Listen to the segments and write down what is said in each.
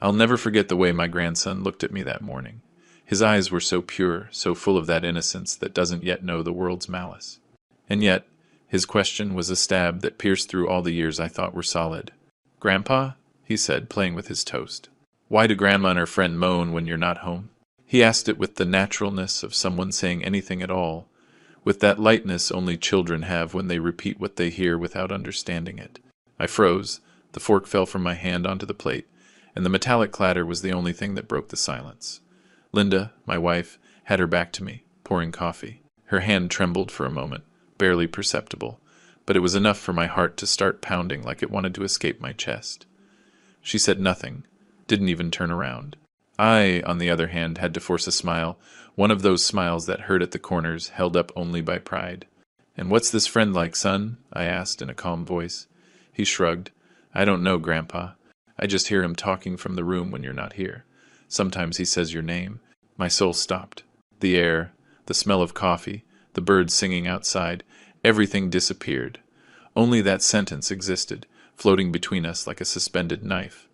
I'll never forget the way my grandson looked at me that morning. His eyes were so pure, so full of that innocence that doesn't yet know the world's malice. And yet, his question was a stab that pierced through all the years I thought were solid. "Grandpa," he said, playing with his toast, "why do Grandma and her friend moan when you're not home?" He asked it with the naturalness of someone saying anything at all, with that lightness only children have when they repeat what they hear without understanding it. I froze, the fork fell from my hand onto the plate, and the metallic clatter was the only thing that broke the silence. Linda, my wife, had her back to me, pouring coffee. Her hand trembled for a moment, barely perceptible, but it was enough for my heart to start pounding like it wanted to escape my chest. She said nothing, didn't even turn around. I, on the other hand, had to force a smile, one of those smiles that hurt at the corners, held up only by pride. "And what's this friend like, son?" I asked in a calm voice. He shrugged. "I don't know, Grandpa. I just hear him talking from the room when you're not here. Sometimes he says your name." My soul stopped. The air, the smell of coffee, the birds singing outside, everything disappeared. Only that sentence existed, floating between us like a suspended knife.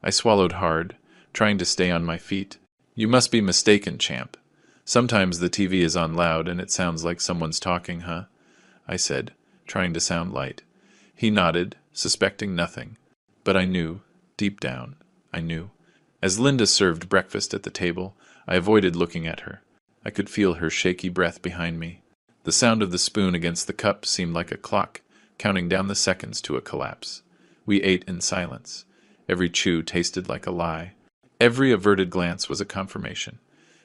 I swallowed hard, trying to stay on my feet. "You must be mistaken, champ. Sometimes the TV is on loud and it sounds like someone's talking, huh?" I said, trying to sound light. He nodded, suspecting nothing. But I knew, deep down, I knew. As Linda served breakfast at the table, I avoided looking at her. I could feel her shaky breath behind me. The sound of the spoon against the cup seemed like a clock, counting down the seconds to a collapse. We ate in silence. Every chew tasted like a lie. Every averted glance was a confirmation.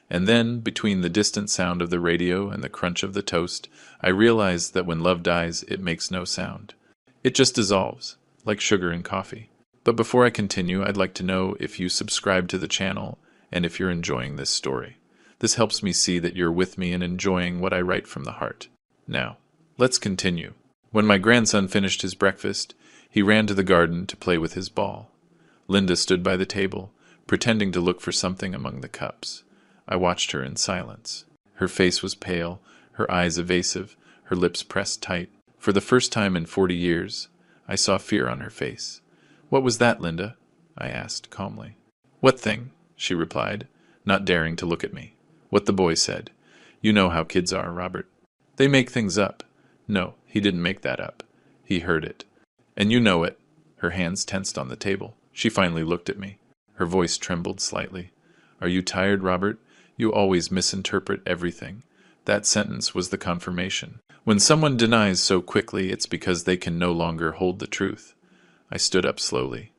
And then, between the distant sound of the radio and the crunch of the toast, I realized that when love dies, it makes no sound. It just dissolves, like sugar in coffee. But before I continue, I'd like to know if you subscribe to the channel and if you're enjoying this story. This helps me see that you're with me and enjoying what I write from the heart. Now, let's continue. When my grandson finished his breakfast, he ran to the garden to play with his ball. Linda stood by the table, pretending to look for something among the cups. I watched her in silence. Her face was pale, her eyes evasive, her lips pressed tight. For the first time in 40 years, I saw fear on her face. "What was that, Linda?" I asked calmly. "What thing?" she replied, not daring to look at me. "What the boy said. You know how kids are, Robert. They make things up. No, he didn't make that up. He heard it. And you know it." Her hands tensed on the table. She finally looked at me. Her voice trembled slightly. "Are you tired, Robert? You always misinterpret everything." That sentence was the confirmation. When someone denies so quickly, it's because they can no longer hold the truth. I stood up slowly.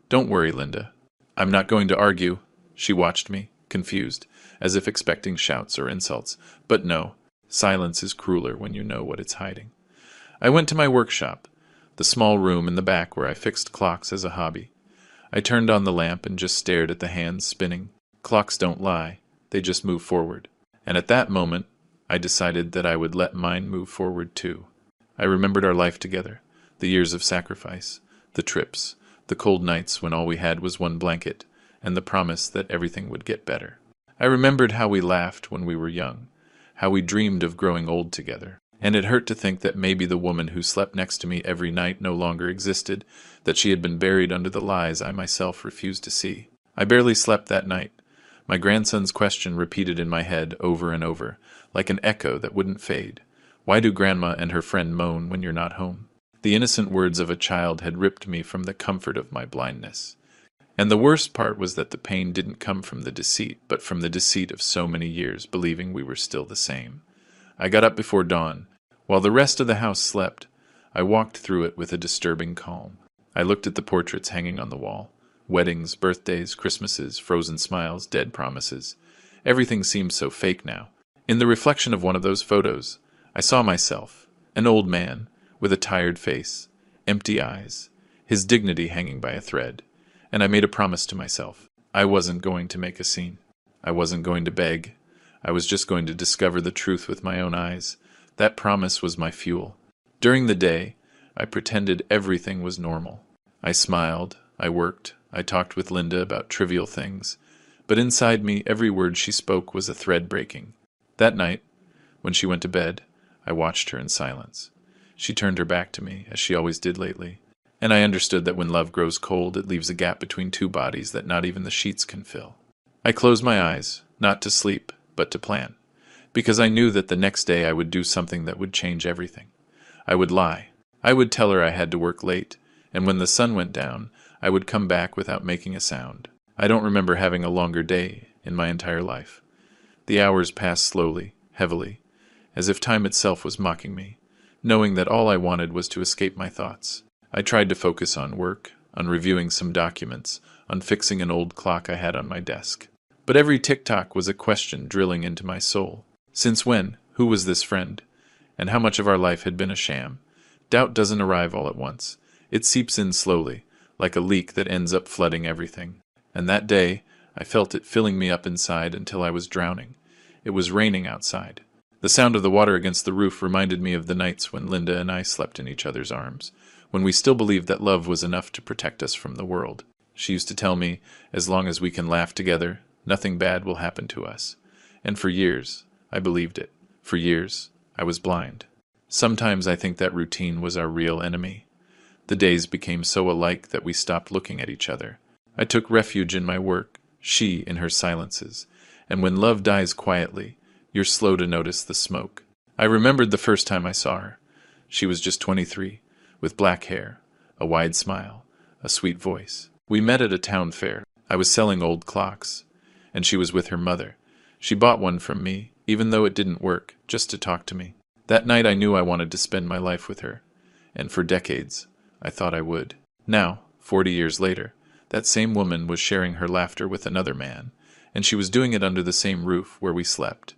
"Don't worry, Linda. I'm not going to argue." She watched me, confused, as if expecting shouts or insults. But no, silence is crueler when you know what it's hiding. I went to my workshop, the small room in the back where I fixed clocks as a hobby. I turned on the lamp and just stared at the hands spinning. Clocks don't lie, they just move forward. And at that moment, I decided that I would let mine move forward too. I remembered our life together, the years of sacrifice, the trips, the cold nights when all we had was one blanket, and the promise that everything would get better. I remembered how we laughed when we were young, how we dreamed of growing old together, and it hurt to think that maybe the woman who slept next to me every night no longer existed, that she had been buried under the lies I myself refused to see. I barely slept that night. My grandson's question repeated in my head over and over, like an echo that wouldn't fade. "Why do Grandma and her friend moan when you're not home?" The innocent words of a child had ripped me from the comfort of my blindness. And the worst part was that the pain didn't come from the deceit, but from the deceit of so many years believing we were still the same. I got up before dawn. While the rest of the house slept, I walked through it with a disturbing calm. I looked at the portraits hanging on the wall. Weddings, birthdays, Christmases, frozen smiles, dead promises. Everything seemed so fake now. In the reflection of one of those photos, I saw myself, an old man, with a tired face, empty eyes, his dignity hanging by a thread. And I made a promise to myself. I wasn't going to make a scene. I wasn't going to beg. I was just going to discover the truth with my own eyes. That promise was my fuel. During the day, I pretended everything was normal. I smiled, I worked, I talked with Linda about trivial things. But inside me, every word she spoke was a thread breaking. That night, when she went to bed, I watched her in silence. She turned her back to me, as she always did lately, And I understood that when love grows cold, it leaves a gap between two bodies that not even the sheets can fill. I closed my eyes, not to sleep, but to plan, because I knew that the next day I would do something that would change everything. I would lie. I would tell her I had to work late, and when the sun went down, I would come back without making a sound. I don't remember having a longer day in my entire life. The hours passed slowly, heavily, as if time itself was mocking me, knowing that all I wanted was to escape my thoughts. I tried to focus on work, on reviewing some documents, on fixing an old clock I had on my desk. But every tick-tock was a question drilling into my soul. Since when? Who was this friend? And how much of our life had been a sham? Doubt doesn't arrive all at once. It seeps in slowly, like a leak that ends up flooding everything. And that day, I felt it filling me up inside until I was drowning. It was raining outside. The sound of the water against the roof reminded me of the nights when Linda and I slept in each other's arms, when we still believed that love was enough to protect us from the world. She used to tell me, as long as we can laugh together, nothing bad will happen to us. And for years, I believed it. For years, I was blind. Sometimes I think that routine was our real enemy. The days became so alike that we stopped looking at each other. I took refuge in my work, she in her silences. And when love dies quietly, you're slow to notice the smoke. I remembered the first time I saw her. She was just 23, with black hair, a wide smile, a sweet voice. We met at a town fair. I was selling old clocks, and she was with her mother. She bought one from me, even though it didn't work, just to talk to me. That night I knew I wanted to spend my life with her, and for decades I thought I would. Now, 40 years later, that same woman was sharing her laughter with another man, and she was doing it under the same roof where we slept,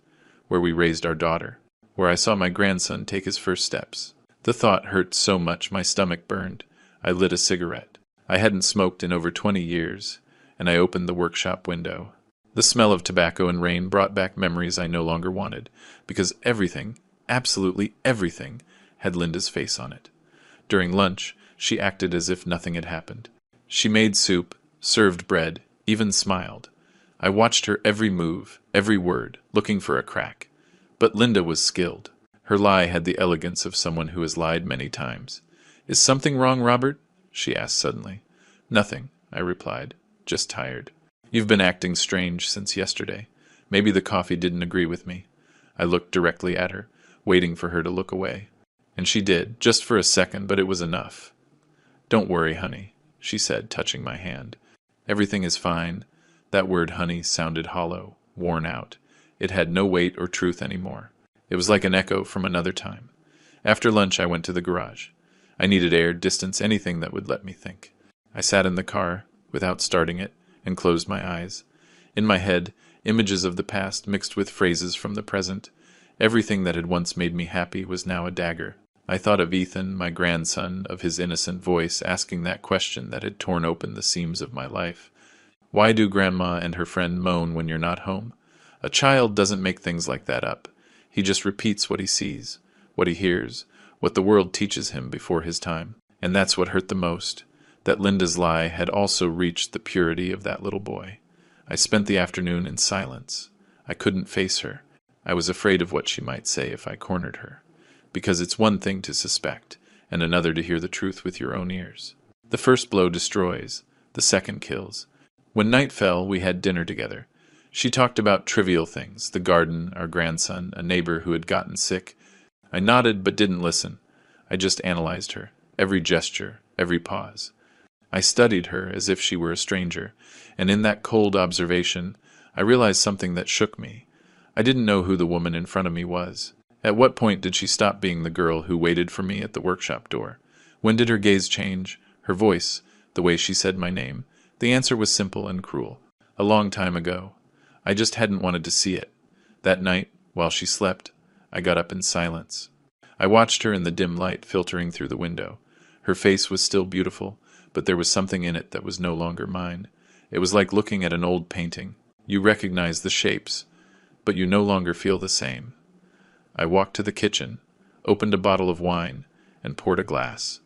where we raised our daughter, where I saw my grandson take his first steps. The thought hurt so much my stomach burned. I lit a cigarette. I hadn't smoked in over 20 years, and I opened the workshop window. The smell of tobacco and rain brought back memories I no longer wanted, because everything, absolutely everything, had Linda's face on it. During lunch, she acted as if nothing had happened. She made soup, served bread, even smiled. I watched her every move, every word, looking for a crack. But Linda was skilled. Her lie had the elegance of someone who has lied many times. "Is something wrong, Robert?" she asked suddenly. "Nothing," I replied. "Just tired." "You've been acting strange since yesterday. Maybe the coffee didn't agree with me." I looked directly at her, waiting for her to look away. And she did, just for a second, but it was enough. "Don't worry, honey," she said, touching my hand. "Everything is fine." That word honey sounded hollow, worn out. It had no weight or truth anymore. It was like an echo from another time. After lunch, I went to the garage. I needed air, distance, anything that would let me think. I sat in the car, without starting it, and closed my eyes. In my head, images of the past mixed with phrases from the present. Everything that had once made me happy was now a dagger. I thought of Ethan, my grandson, of his innocent voice asking that question that had torn open the seams of my life. "Why do Grandma and her friend moan when you're not home?" A child doesn't make things like that up. He just repeats what he sees, what he hears, what the world teaches him before his time. And that's what hurt the most, that Linda's lie had also reached the purity of that little boy. I spent the afternoon in silence. I couldn't face her. I was afraid of what she might say if I cornered her. Because it's one thing to suspect, and another to hear the truth with your own ears. The first blow destroys, the second kills. When night fell, we had dinner together. She talked about trivial things, the garden, our grandson, a neighbor who had gotten sick. I nodded but didn't listen. I just analyzed her, every gesture, every pause. I studied her as if she were a stranger, and in that cold observation, I realized something that shook me. I didn't know who the woman in front of me was. At what point did she stop being the girl who waited for me at the workshop door? When did her gaze change? Her voice, the way she said my name? The answer was simple and cruel. A long time ago. I just hadn't wanted to see it. That night, while she slept, I got up in silence. I watched her in the dim light filtering through the window. Her face was still beautiful, but there was something in it that was no longer mine. It was like looking at an old painting. You recognize the shapes, but you no longer feel the same. I walked to the kitchen, opened a bottle of wine, and poured a glass.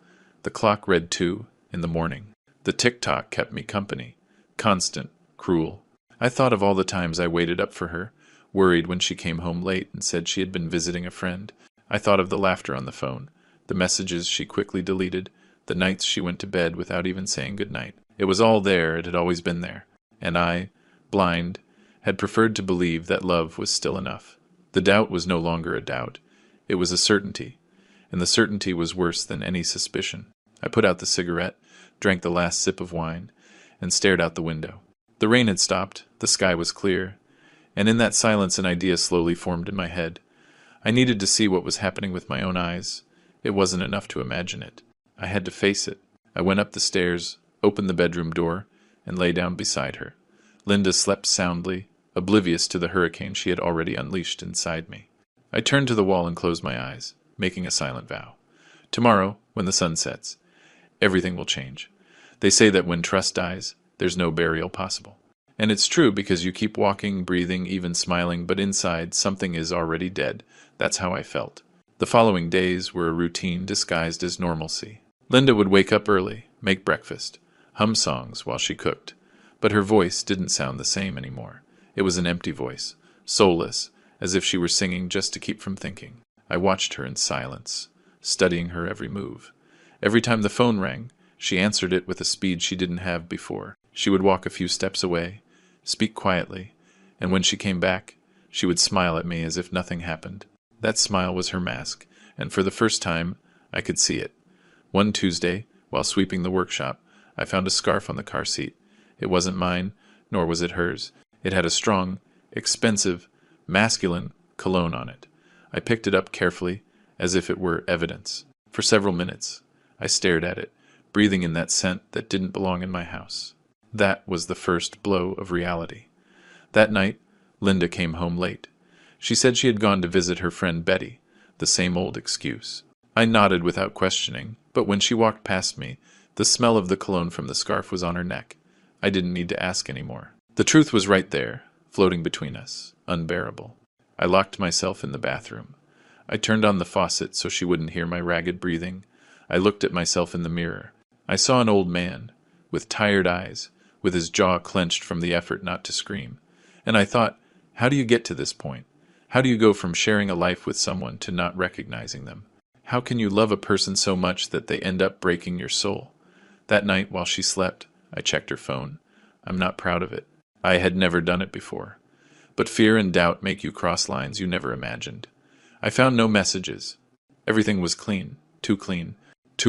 The clock read 2 in the morning. The tick-tock kept me company. Constant, cruel. I thought of all the times I waited up for her, worried when she came home late and said she had been visiting a friend. I thought of the laughter on the phone, the messages she quickly deleted, the nights she went to bed without even saying good night. It was all there, it had always been there. And I, blind, had preferred to believe that love was still enough. The doubt was no longer a doubt. It was a certainty, and the certainty was worse than any suspicion. I put out the cigarette, drank the last sip of wine, and stared out the window. The rain had stopped, the sky was clear, and in that silence an idea slowly formed in my head. I needed to see what was happening with my own eyes. It wasn't enough to imagine it. I had to face it. I went up the stairs, opened the bedroom door, and lay down beside her. Linda slept soundly, oblivious to the hurricane she had already unleashed inside me. I turned to the wall and closed my eyes, making a silent vow. Tomorrow, when the sun sets, everything will change. They say that when trust dies, there's no burial possible. And it's true because you keep walking, breathing, even smiling, but inside something is already dead. That's how I felt. The following days were a routine disguised as normalcy. Linda would wake up early, make breakfast, hum songs while she cooked. But her voice didn't sound the same anymore. It was an empty voice, soulless, as if she were singing just to keep from thinking. I watched her in silence, studying her every move. Every time the phone rang, she answered it with a speed she didn't have before. She would walk a few steps away, speak quietly, and when she came back, she would smile at me as if nothing happened. That smile was her mask, and for the first time, I could see it. One Tuesday, while sweeping the workshop, I found a scarf on the car seat. It wasn't mine, nor was it hers. It had a strong, expensive, masculine cologne on it. I picked it up carefully, as if it were evidence. For several minutes, I stared at it, breathing in that scent that didn't belong in my house. That was the first blow of reality. That night, Linda came home late. She said she had gone to visit her friend Betty, the same old excuse. I nodded without questioning, but when she walked past me, the smell of the cologne from the scarf was on her neck. I didn't need to ask any more. The truth was right there, floating between us, unbearable. I locked myself in the bathroom. I turned on the faucet so she wouldn't hear my ragged breathing. I looked at myself in the mirror. I saw an old man, with tired eyes, with his jaw clenched from the effort not to scream. And I thought, how do you get to this point? How do you go from sharing a life with someone to not recognizing them? How can you love a person so much that they end up breaking your soul? That night, while she slept, I checked her phone. I'm not proud of it. I had never done it before. But fear and doubt make you cross lines you never imagined. I found no messages. Everything was clean, too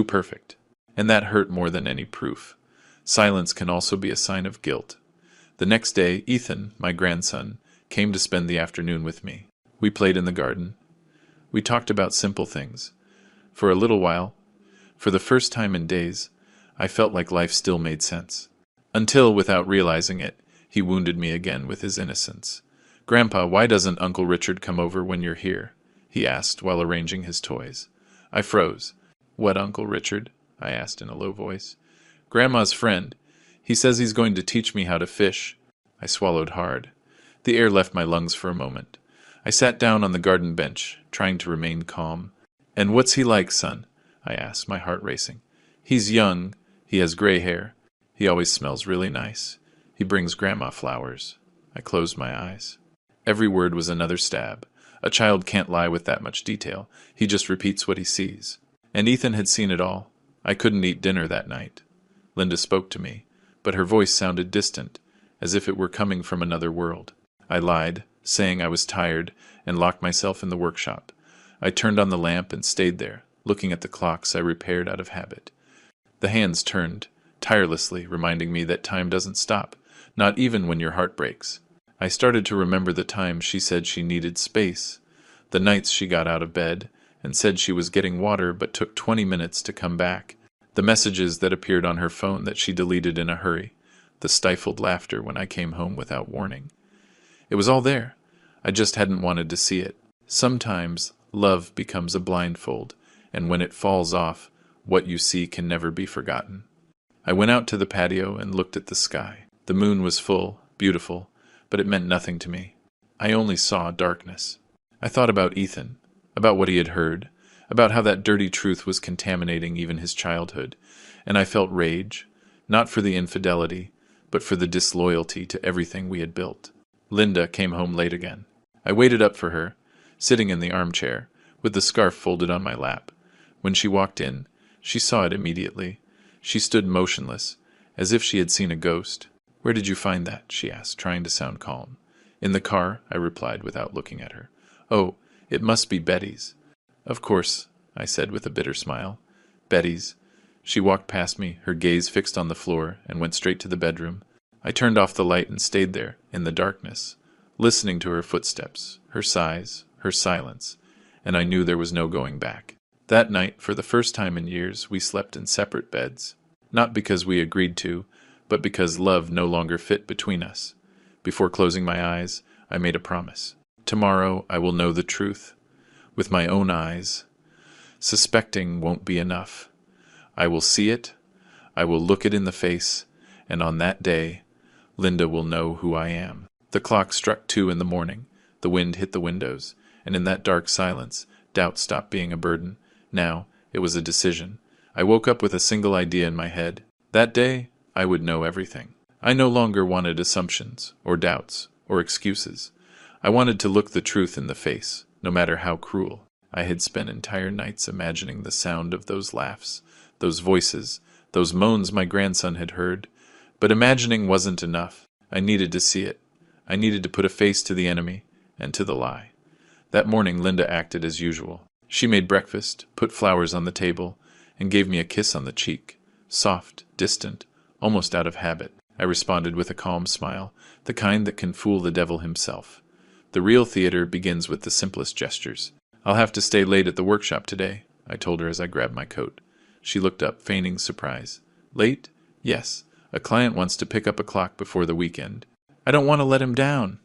perfect. And that hurt more than any proof. Silence can also be a sign of guilt. The next day, Ethan, my grandson, came to spend the afternoon with me. We played in the garden. We talked about simple things. For a little while, for the first time in days, I felt like life still made sense. Until, without realizing it, he wounded me again with his innocence. "Grandpa, why doesn't Uncle Richard come over when you're here?" he asked while arranging his toys. I froze. "What Uncle Richard?" I asked in a low voice. "Grandma's friend. He says he's going to teach me how to fish." I swallowed hard. The air left my lungs for a moment. I sat down on the garden bench, trying to remain calm. "And what's he like, son?" I asked, my heart racing. "He's young. He has gray hair. He always smells really nice. He brings Grandma flowers." I closed my eyes. Every word was another stab. A child can't lie with that much detail. He just repeats what he sees. And Ethan had seen it all. I couldn't eat dinner that night. Linda spoke to me, but her voice sounded distant, as if it were coming from another world. I lied, saying I was tired, and locked myself in the workshop. I turned on the lamp and stayed there, looking at the clocks I repaired out of habit. The hands turned, tirelessly, reminding me that time doesn't stop, not even when your heart breaks. I started to remember the time she said she needed space, the nights she got out of bed and said she was getting water but took 20 minutes to come back, the messages that appeared on her phone that she deleted in a hurry, the stifled laughter when I came home without warning. It was all there. I just hadn't wanted to see it. Sometimes love becomes a blindfold, and when it falls off, what you see can never be forgotten. I went out to the patio and looked at the sky. The moon was full, beautiful, but it meant nothing to me. I only saw darkness. I thought about Ethan, about what he had heard, about how that dirty truth was contaminating even his childhood, and I felt rage, not for the infidelity, but for the disloyalty to everything we had built. Linda came home late again. I waited up for her, sitting in the armchair, with the scarf folded on my lap. When she walked in, She saw it immediately. She stood motionless, as if she had seen a ghost. "Where did you find that?" she asked, trying to sound calm. "In the car," I replied without looking at her. "Oh, it must be Betty's." "Of course," I said with a bitter smile. "Betty's." She walked past me, her gaze fixed on the floor, and went straight to the bedroom. I turned off the light and stayed there, in the darkness, listening to her footsteps, her sighs, her silence, and I knew there was no going back. That night, for the first time in years, we slept in separate beds. Not because we agreed to, but because love no longer fit between us. Before closing my eyes, I made a promise. Tomorrow I will know the truth. With my own eyes. Suspecting won't be enough. I will see it, I will look it in the face, and on that day, Linda will know who I am. The clock struck 2 in the morning. The wind hit the windows, and in that dark silence, doubt stopped being a burden. Now, it was a decision. I woke up with a single idea in my head. That day, I would know everything. I no longer wanted assumptions, or doubts, or excuses. I wanted to look the truth in the face, no matter how cruel. I had spent entire nights imagining the sound of those laughs, those voices, those moans my grandson had heard. But imagining wasn't enough. I needed to see it. I needed to put a face to the enemy, and to the lie. That morning Linda acted as usual. She made breakfast, put flowers on the table, and gave me a kiss on the cheek. Soft, distant, almost out of habit. I responded with a calm smile, the kind that can fool the devil himself. The real theater begins with the simplest gestures. "I'll have to stay late at the workshop today," I told her as I grabbed my coat. She looked up, feigning surprise. "Late? Yes. A client wants to pick up a clock before the weekend. I don't want to let him down."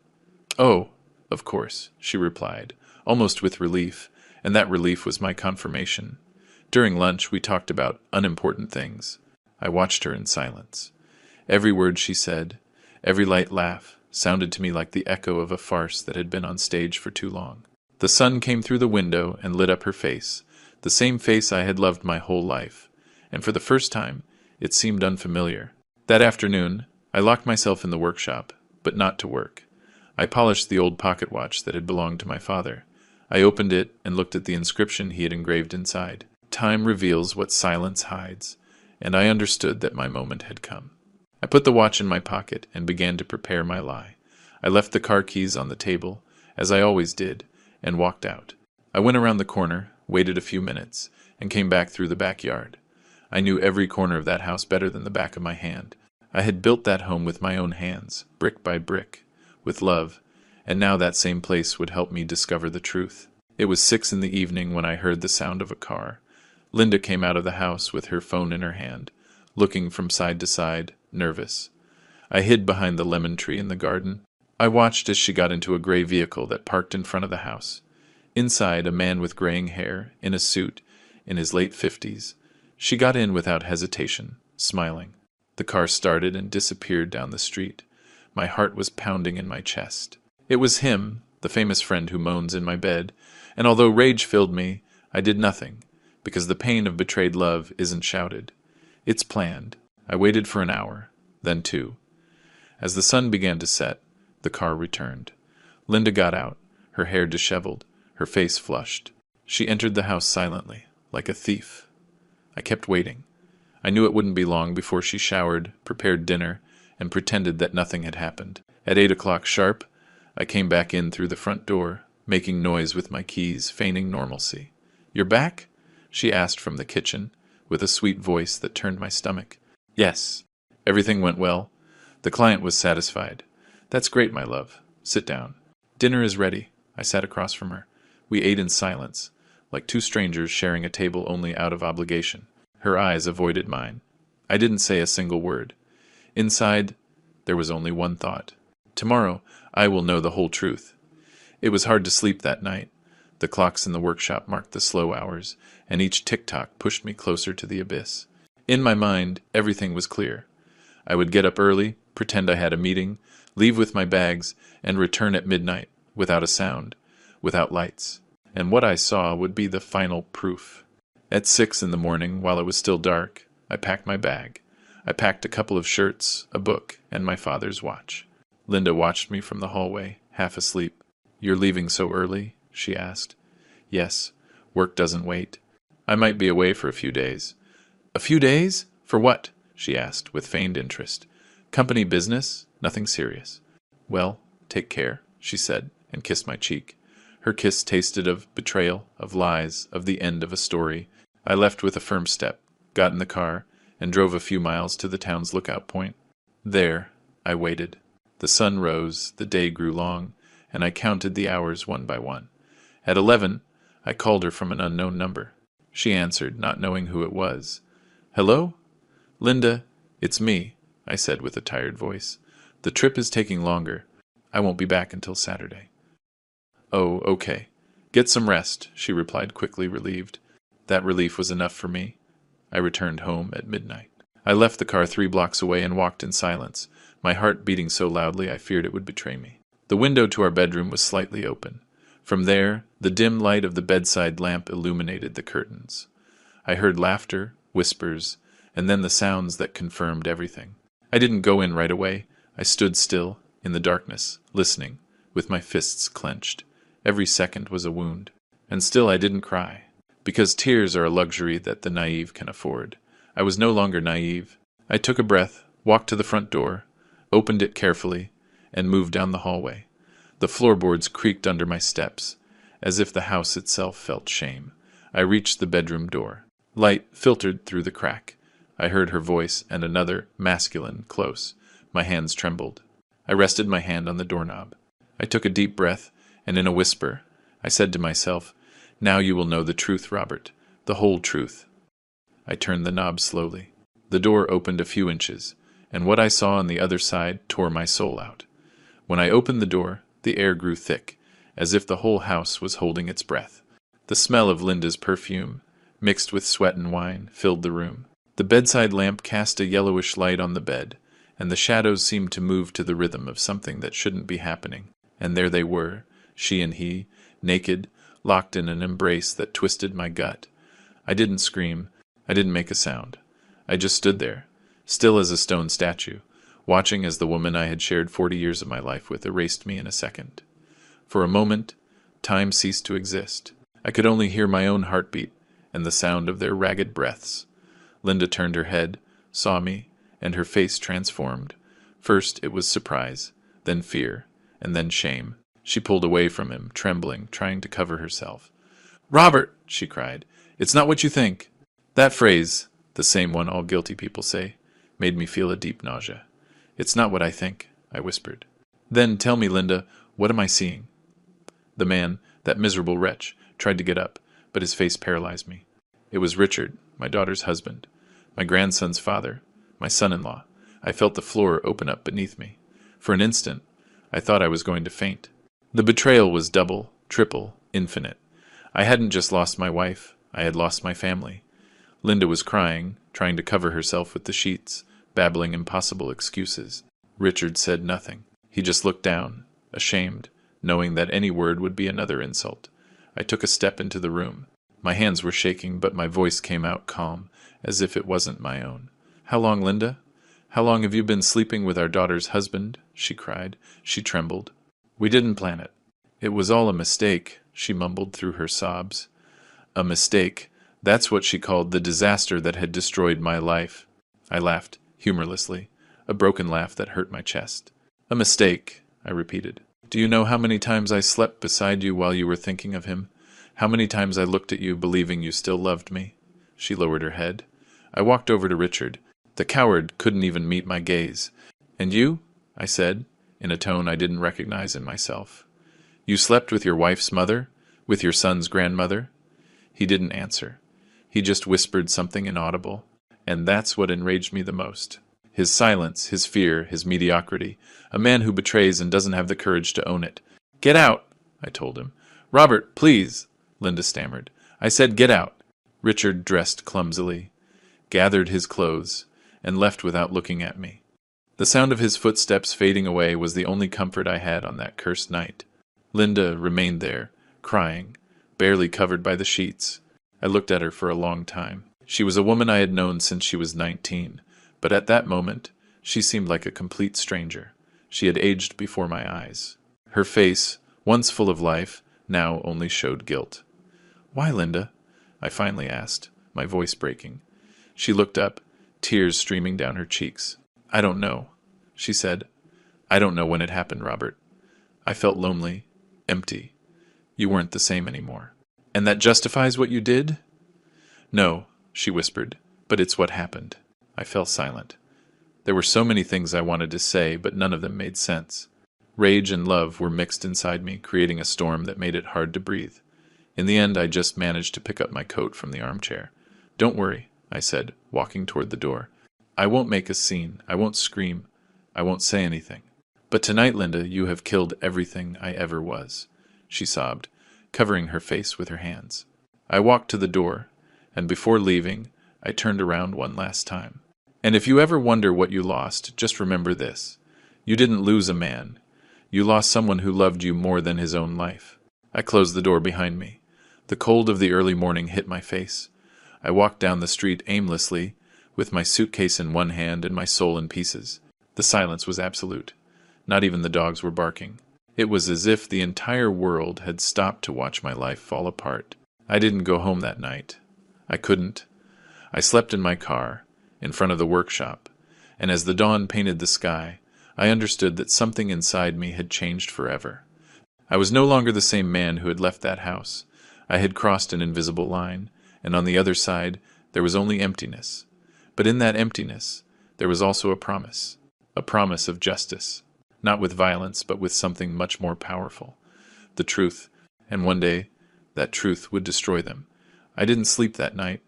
"Oh, of course," she replied, almost with relief, and that relief was my confirmation. During lunch, we talked about unimportant things. I watched her in silence. Every word she said, every light laugh, sounded to me like the echo of a farce that had been on stage for too long. The sun came through the window and lit up her face, the same face I had loved my whole life, and for the first time, it seemed unfamiliar. That afternoon, I locked myself in the workshop, but not to work. I polished the old pocket watch that had belonged to my father. I opened it and looked at the inscription he had engraved inside. "Time reveals what silence hides," and I understood that my moment had come. I put the watch in my pocket and began to prepare my lie. I left the car keys on the table, as I always did, and walked out. I went around the corner, waited a few minutes, and came back through the backyard. I knew every corner of that house better than the back of my hand. I had built that home with my own hands, brick by brick, with love, and now that same place would help me discover the truth. It was 6 in the evening when I heard the sound of a car. Linda came out of the house with her phone in her hand, looking from side to side, nervous. I hid behind the lemon tree in the garden. I watched as she got into a gray vehicle that parked in front of the house. Inside, a man with graying hair, in a suit, in his late 50s. She got in without hesitation, smiling. The car started and disappeared down the street. My heart was pounding in my chest. It was him, the famous friend who moans in my bed, and although rage filled me, I did nothing, because the pain of betrayed love isn't shouted. It's planned. I waited for an hour, then 2. As the sun began to set, the car returned. Linda got out, her hair disheveled, her face flushed. She entered the house silently, like a thief. I kept waiting. I knew it wouldn't be long before she showered, prepared dinner, and pretended that nothing had happened. At 8 o'clock sharp, I came back in through the front door, making noise with my keys, feigning normalcy. "You're back?" she asked from the kitchen, with a sweet voice that turned my stomach. "Yes. Everything went well. The client was satisfied." "That's great, my love. Sit down." "Dinner is ready." I sat across from her. We ate in silence, like two strangers sharing a table only out of obligation. Her eyes avoided mine. I didn't say a single word. Inside, there was only one thought. Tomorrow, I will know the whole truth. It was hard to sleep that night. The clocks in the workshop marked the slow hours, and each tick-tock pushed me closer to the abyss. In my mind, everything was clear. I would get up early, pretend I had a meeting, leave with my bags, and return at midnight, without a sound, without lights. And what I saw would be the final proof. At 6 in the morning, while it was still dark, I packed my bag. I packed a couple of shirts, a book, and my father's watch. Linda watched me from the hallway, half asleep. "You're leaving so early?" she asked. "Yes. Work doesn't wait. I might be away for a few days. A few days? For what? She asked, with feigned interest. Company business? Nothing serious. Well, take care, she said, and kissed my cheek. Her kiss tasted of betrayal, of lies, of the end of a story. I left with a firm step, got in the car, and drove a few miles to the town's lookout point. There, I waited. The sun rose, the day grew long, and I counted the hours one by one. At 11, I called her from an unknown number. She answered, not knowing who it was. Hello? Linda, it's me, I said with a tired voice. The trip is taking longer. I won't be back until Saturday. Oh, okay. Get some rest, she replied quickly, relieved. That relief was enough for me. I returned home at midnight. I left the car 3 blocks away and walked in silence, my heart beating so loudly I feared it would betray me. The window to our bedroom was slightly open. From there, the dim light of the bedside lamp illuminated the curtains. I heard laughter, whispers, and then the sounds that confirmed everything. I didn't go in right away. I stood still, in the darkness, listening, with my fists clenched. Every second was a wound. And still I didn't cry, because tears are a luxury that the naive can afford. I was no longer naive. I took a breath, walked to the front door, opened it carefully, and moved down the hallway. The floorboards creaked under my steps, as if the house itself felt shame. I reached the bedroom door. Light filtered through the crack. I heard her voice and another, masculine, close. My hands trembled. I rested my hand on the doorknob. I took a deep breath, and in a whisper, I said to myself, Now you will know the truth, Robert, the whole truth. I turned the knob slowly. The door opened a few inches, and what I saw on the other side tore my soul out. When I opened the door, the air grew thick, as if the whole house was holding its breath. The smell of Linda's perfume, mixed with sweat and wine, filled the room. The bedside lamp cast a yellowish light on the bed, and the shadows seemed to move to the rhythm of something that shouldn't be happening. And there they were, she and he, naked, locked in an embrace that twisted my gut. I didn't scream. I didn't make a sound. I just stood there, still as a stone statue, watching as the woman I had shared 40 years of my life with erased me in a second. For a moment, time ceased to exist. I could only hear my own heartbeat and the sound of their ragged breaths. Linda turned her head, saw me, and her face transformed. First it was surprise, then fear, and then shame. She pulled away from him, trembling, trying to cover herself. "Robert!" she cried. "It's not what you think." That phrase, the same one all guilty people say, made me feel a deep nausea. "It's not what I think," I whispered. "Then tell me, Linda, what am I seeing?" The man, that miserable wretch, tried to get up, but his face paralyzed me. It was Richard, my daughter's husband, my grandson's father, my son-in-law. I felt the floor open up beneath me. For an instant, I thought I was going to faint. The betrayal was double, triple, infinite. I hadn't just lost my wife, I had lost my family. Linda was crying, trying to cover herself with the sheets, babbling impossible excuses. Richard said nothing. He just looked down, ashamed, knowing that any word would be another insult. I took a step into the room. My hands were shaking, but my voice came out calm, as if it wasn't my own. "How long, Linda? How long have you been sleeping with our daughter's husband?" she cried. She trembled. "We didn't plan it. It was all a mistake," she mumbled through her sobs. A mistake. That's what she called the disaster that had destroyed my life. I laughed, humorlessly, a broken laugh that hurt my chest. "A mistake," I repeated. "Do you know how many times I slept beside you while you were thinking of him? How many times I looked at you, believing you still loved me?" She lowered her head. I walked over to Richard. The coward couldn't even meet my gaze. "And you?" I said, in a tone I didn't recognize in myself. "You slept with your wife's mother? With your son's grandmother?" He didn't answer. He just whispered something inaudible, and that's what enraged me the most. His silence, his fear, his mediocrity. A man who betrays and doesn't have the courage to own it. "Get out," I told him. "Robert, please," Linda stammered. "I said get out." Richard dressed clumsily, gathered his clothes, and left without looking at me. The sound of his footsteps fading away was the only comfort I had on that cursed night. Linda remained there, crying, barely covered by the sheets. I looked at her for a long time. She was a woman I had known since she was 19, but at that moment she seemed like a complete stranger. She had aged before my eyes. Her face, once full of life, now only showed guilt. "Why, Linda?" I finally asked, my voice breaking. She looked up, tears streaming down her cheeks. "I don't know," she said. "I don't know when it happened, Robert. I felt lonely, empty. You weren't the same anymore." "And that justifies what you did?" "No," she whispered, "but it's what happened." I fell silent. There were so many things I wanted to say, but none of them made sense. Rage and love were mixed inside me, creating a storm that made it hard to breathe. In the end, I just managed to pick up my coat from the armchair. "Don't worry," I said, walking toward the door. "I won't make a scene. I won't scream. I won't say anything. But tonight, Linda, you have killed everything I ever was," she sobbed, covering her face with her hands. I walked to the door, and before leaving, I turned around one last time. "And if you ever wonder what you lost, just remember this. You didn't lose a man. You lost someone who loved you more than his own life." I closed the door behind me. The cold of the early morning hit my face. I walked down the street aimlessly, with my suitcase in one hand and my soul in pieces. The silence was absolute. Not even the dogs were barking. It was as if the entire world had stopped to watch my life fall apart. I didn't go home that night. I couldn't. I slept in my car, in front of the workshop, and as the dawn painted the sky, I understood that something inside me had changed forever. I was no longer the same man who had left that house. I had crossed an invisible line, and on the other side there was only emptiness. But in that emptiness there was also a promise of justice, not with violence, but with something much more powerful, the truth, and one day that truth would destroy them. I didn't sleep that night.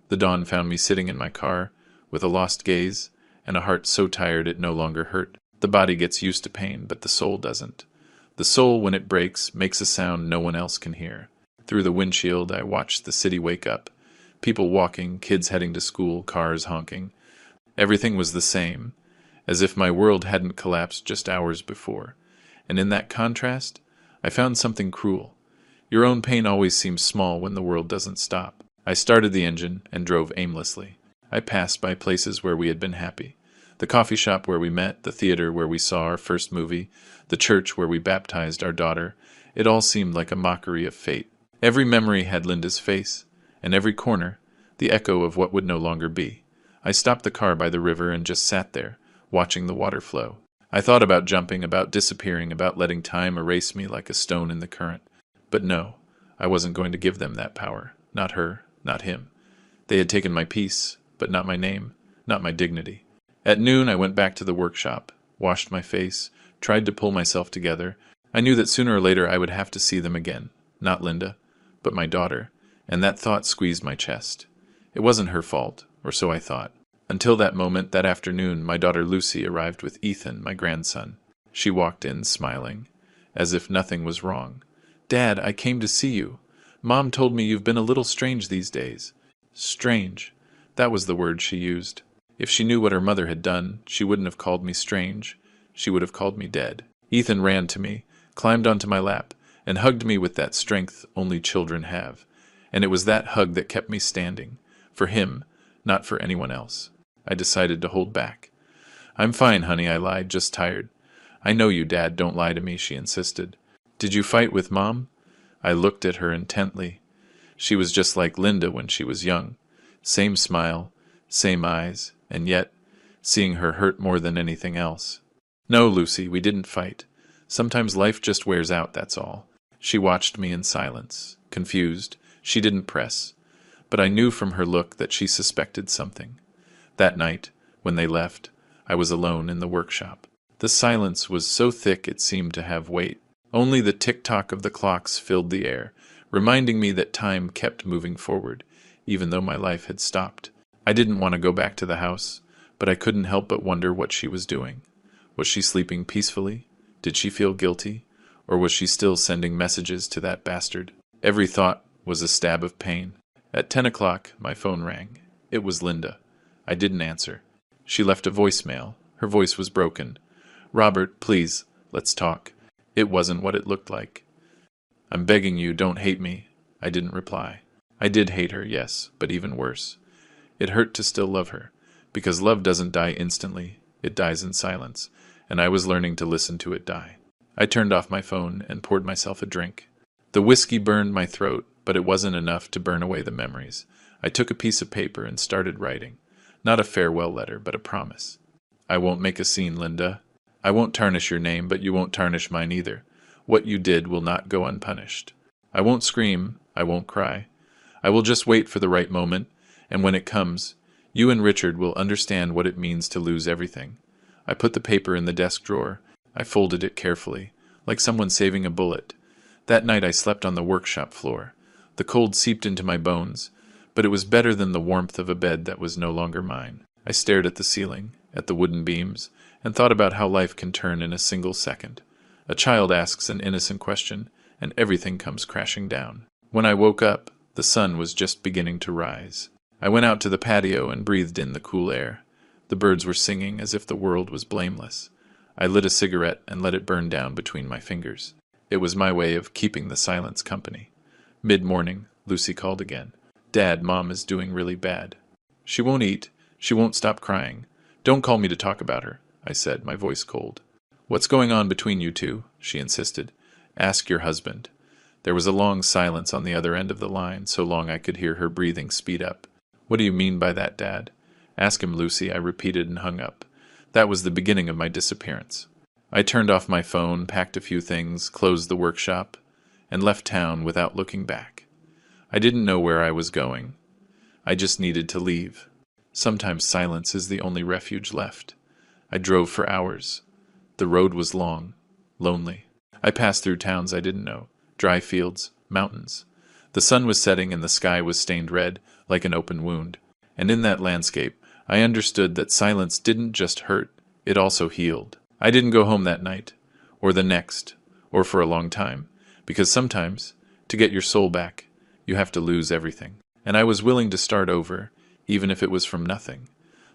The dawn found me sitting in my car, with a lost gaze, and a heart so tired it no longer hurt. The body gets used to pain, but the soul doesn't. The soul, when it breaks, makes a sound no one else can hear. Through the windshield, I watched the city wake up. People walking, kids heading to school, cars honking. Everything was the same, as if my world hadn't collapsed just hours before. And in that contrast, I found something cruel. Your own pain always seems small when the world doesn't stop. I started the engine and drove aimlessly. I passed by places where we had been happy. The coffee shop where we met, the theater where we saw our first movie, the church where we baptized our daughter. It all seemed like a mockery of fate. Every memory had Linda's face, and every corner, the echo of what would no longer be. I stopped the car by the river and just sat there, watching the water flow. I thought about jumping, about disappearing, about letting time erase me like a stone in the current. But no, I wasn't going to give them that power. Not her, not him. They had taken my peace, but not my name, not my dignity. At noon, I went back to the workshop, washed my face, tried to pull myself together. I knew that sooner or later I would have to see them again. Not Linda, but my daughter, and that thought squeezed my chest. It wasn't her fault, or so I thought. Until that moment, that afternoon, my daughter Lucy arrived with Ethan, my grandson. She walked in, smiling, as if nothing was wrong. "Dad, I came to see you. Mom told me you've been a little strange these days." Strange. That was the word she used. If she knew what her mother had done, she wouldn't have called me strange. She would have called me dead. Ethan ran to me, climbed onto my lap, and hugged me with that strength only children have. And it was that hug that kept me standing. For him, not for anyone else. I decided to hold back. "I'm fine, honey," I lied, "just tired." "I know you, Dad. Don't lie to me," she insisted. "Did you fight with Mom?" I looked at her intently. She was just like Linda when she was young. Same smile, same eyes, and yet, seeing her hurt more than anything else. "No, Lucy, we didn't fight. Sometimes life just wears out, that's all." She watched me in silence, confused. She didn't press. But I knew from her look that she suspected something. That night, when they left, I was alone in the workshop. The silence was so thick it seemed to have weight. Only the tick-tock of the clocks filled the air, reminding me that time kept moving forward, even though my life had stopped. I didn't want to go back to the house, but I couldn't help but wonder what she was doing. Was she sleeping peacefully? Did she feel guilty? Or was she still sending messages to that bastard? Every thought was a stab of pain. At 10 o'clock, my phone rang. It was Linda. I didn't answer. She left a voicemail. Her voice was broken. "Robert, please, let's talk." It wasn't what it looked like. "I'm begging you, don't hate me." I didn't reply. I did hate her, yes, but even worse. It hurt to still love her, because love doesn't die instantly. It dies in silence, and I was learning to listen to it die. I turned off my phone and poured myself a drink. The whiskey burned my throat, but it wasn't enough to burn away the memories. I took a piece of paper and started writing. Not a farewell letter, but a promise. I won't make a scene, Linda. I won't tarnish your name, but you won't tarnish mine either. What you did will not go unpunished. I won't scream. I won't cry. I will just wait for the right moment, and when it comes, you and Richard will understand what it means to lose everything. I put the paper in the desk drawer. I folded it carefully, like someone saving a bullet. That night I slept on the workshop floor. The cold seeped into my bones, but it was better than the warmth of a bed that was no longer mine. I stared at the ceiling, at the wooden beams, and thought about how life can turn in a single second. A child asks an innocent question, and everything comes crashing down. When I woke up, the sun was just beginning to rise. I went out to the patio and breathed in the cool air. The birds were singing as if the world was blameless. I lit a cigarette and let it burn down between my fingers. It was my way of keeping the silence company. Mid-morning, Lucy called again. Dad, Mom is doing really bad. She won't eat. She won't stop crying. Don't call me to talk about her, I said, my voice cold. What's going on between you two? She insisted. Ask your husband. There was a long silence on the other end of the line, so long I could hear her breathing speed up. What do you mean by that, Dad? Ask him, Lucy, I repeated and hung up. That was the beginning of my disappearance. I turned off my phone, packed a few things, closed the workshop, and left town without looking back. I didn't know where I was going. I just needed to leave. Sometimes silence is the only refuge left. I drove for hours. The road was long, lonely. I passed through towns I didn't know, dry fields, mountains. The sun was setting and the sky was stained red, like an open wound. And in that landscape, I understood that silence didn't just hurt, it also healed. I didn't go home that night, or the next, or for a long time, because sometimes, to get your soul back, you have to lose everything. And I was willing to start over, even if it was from nothing.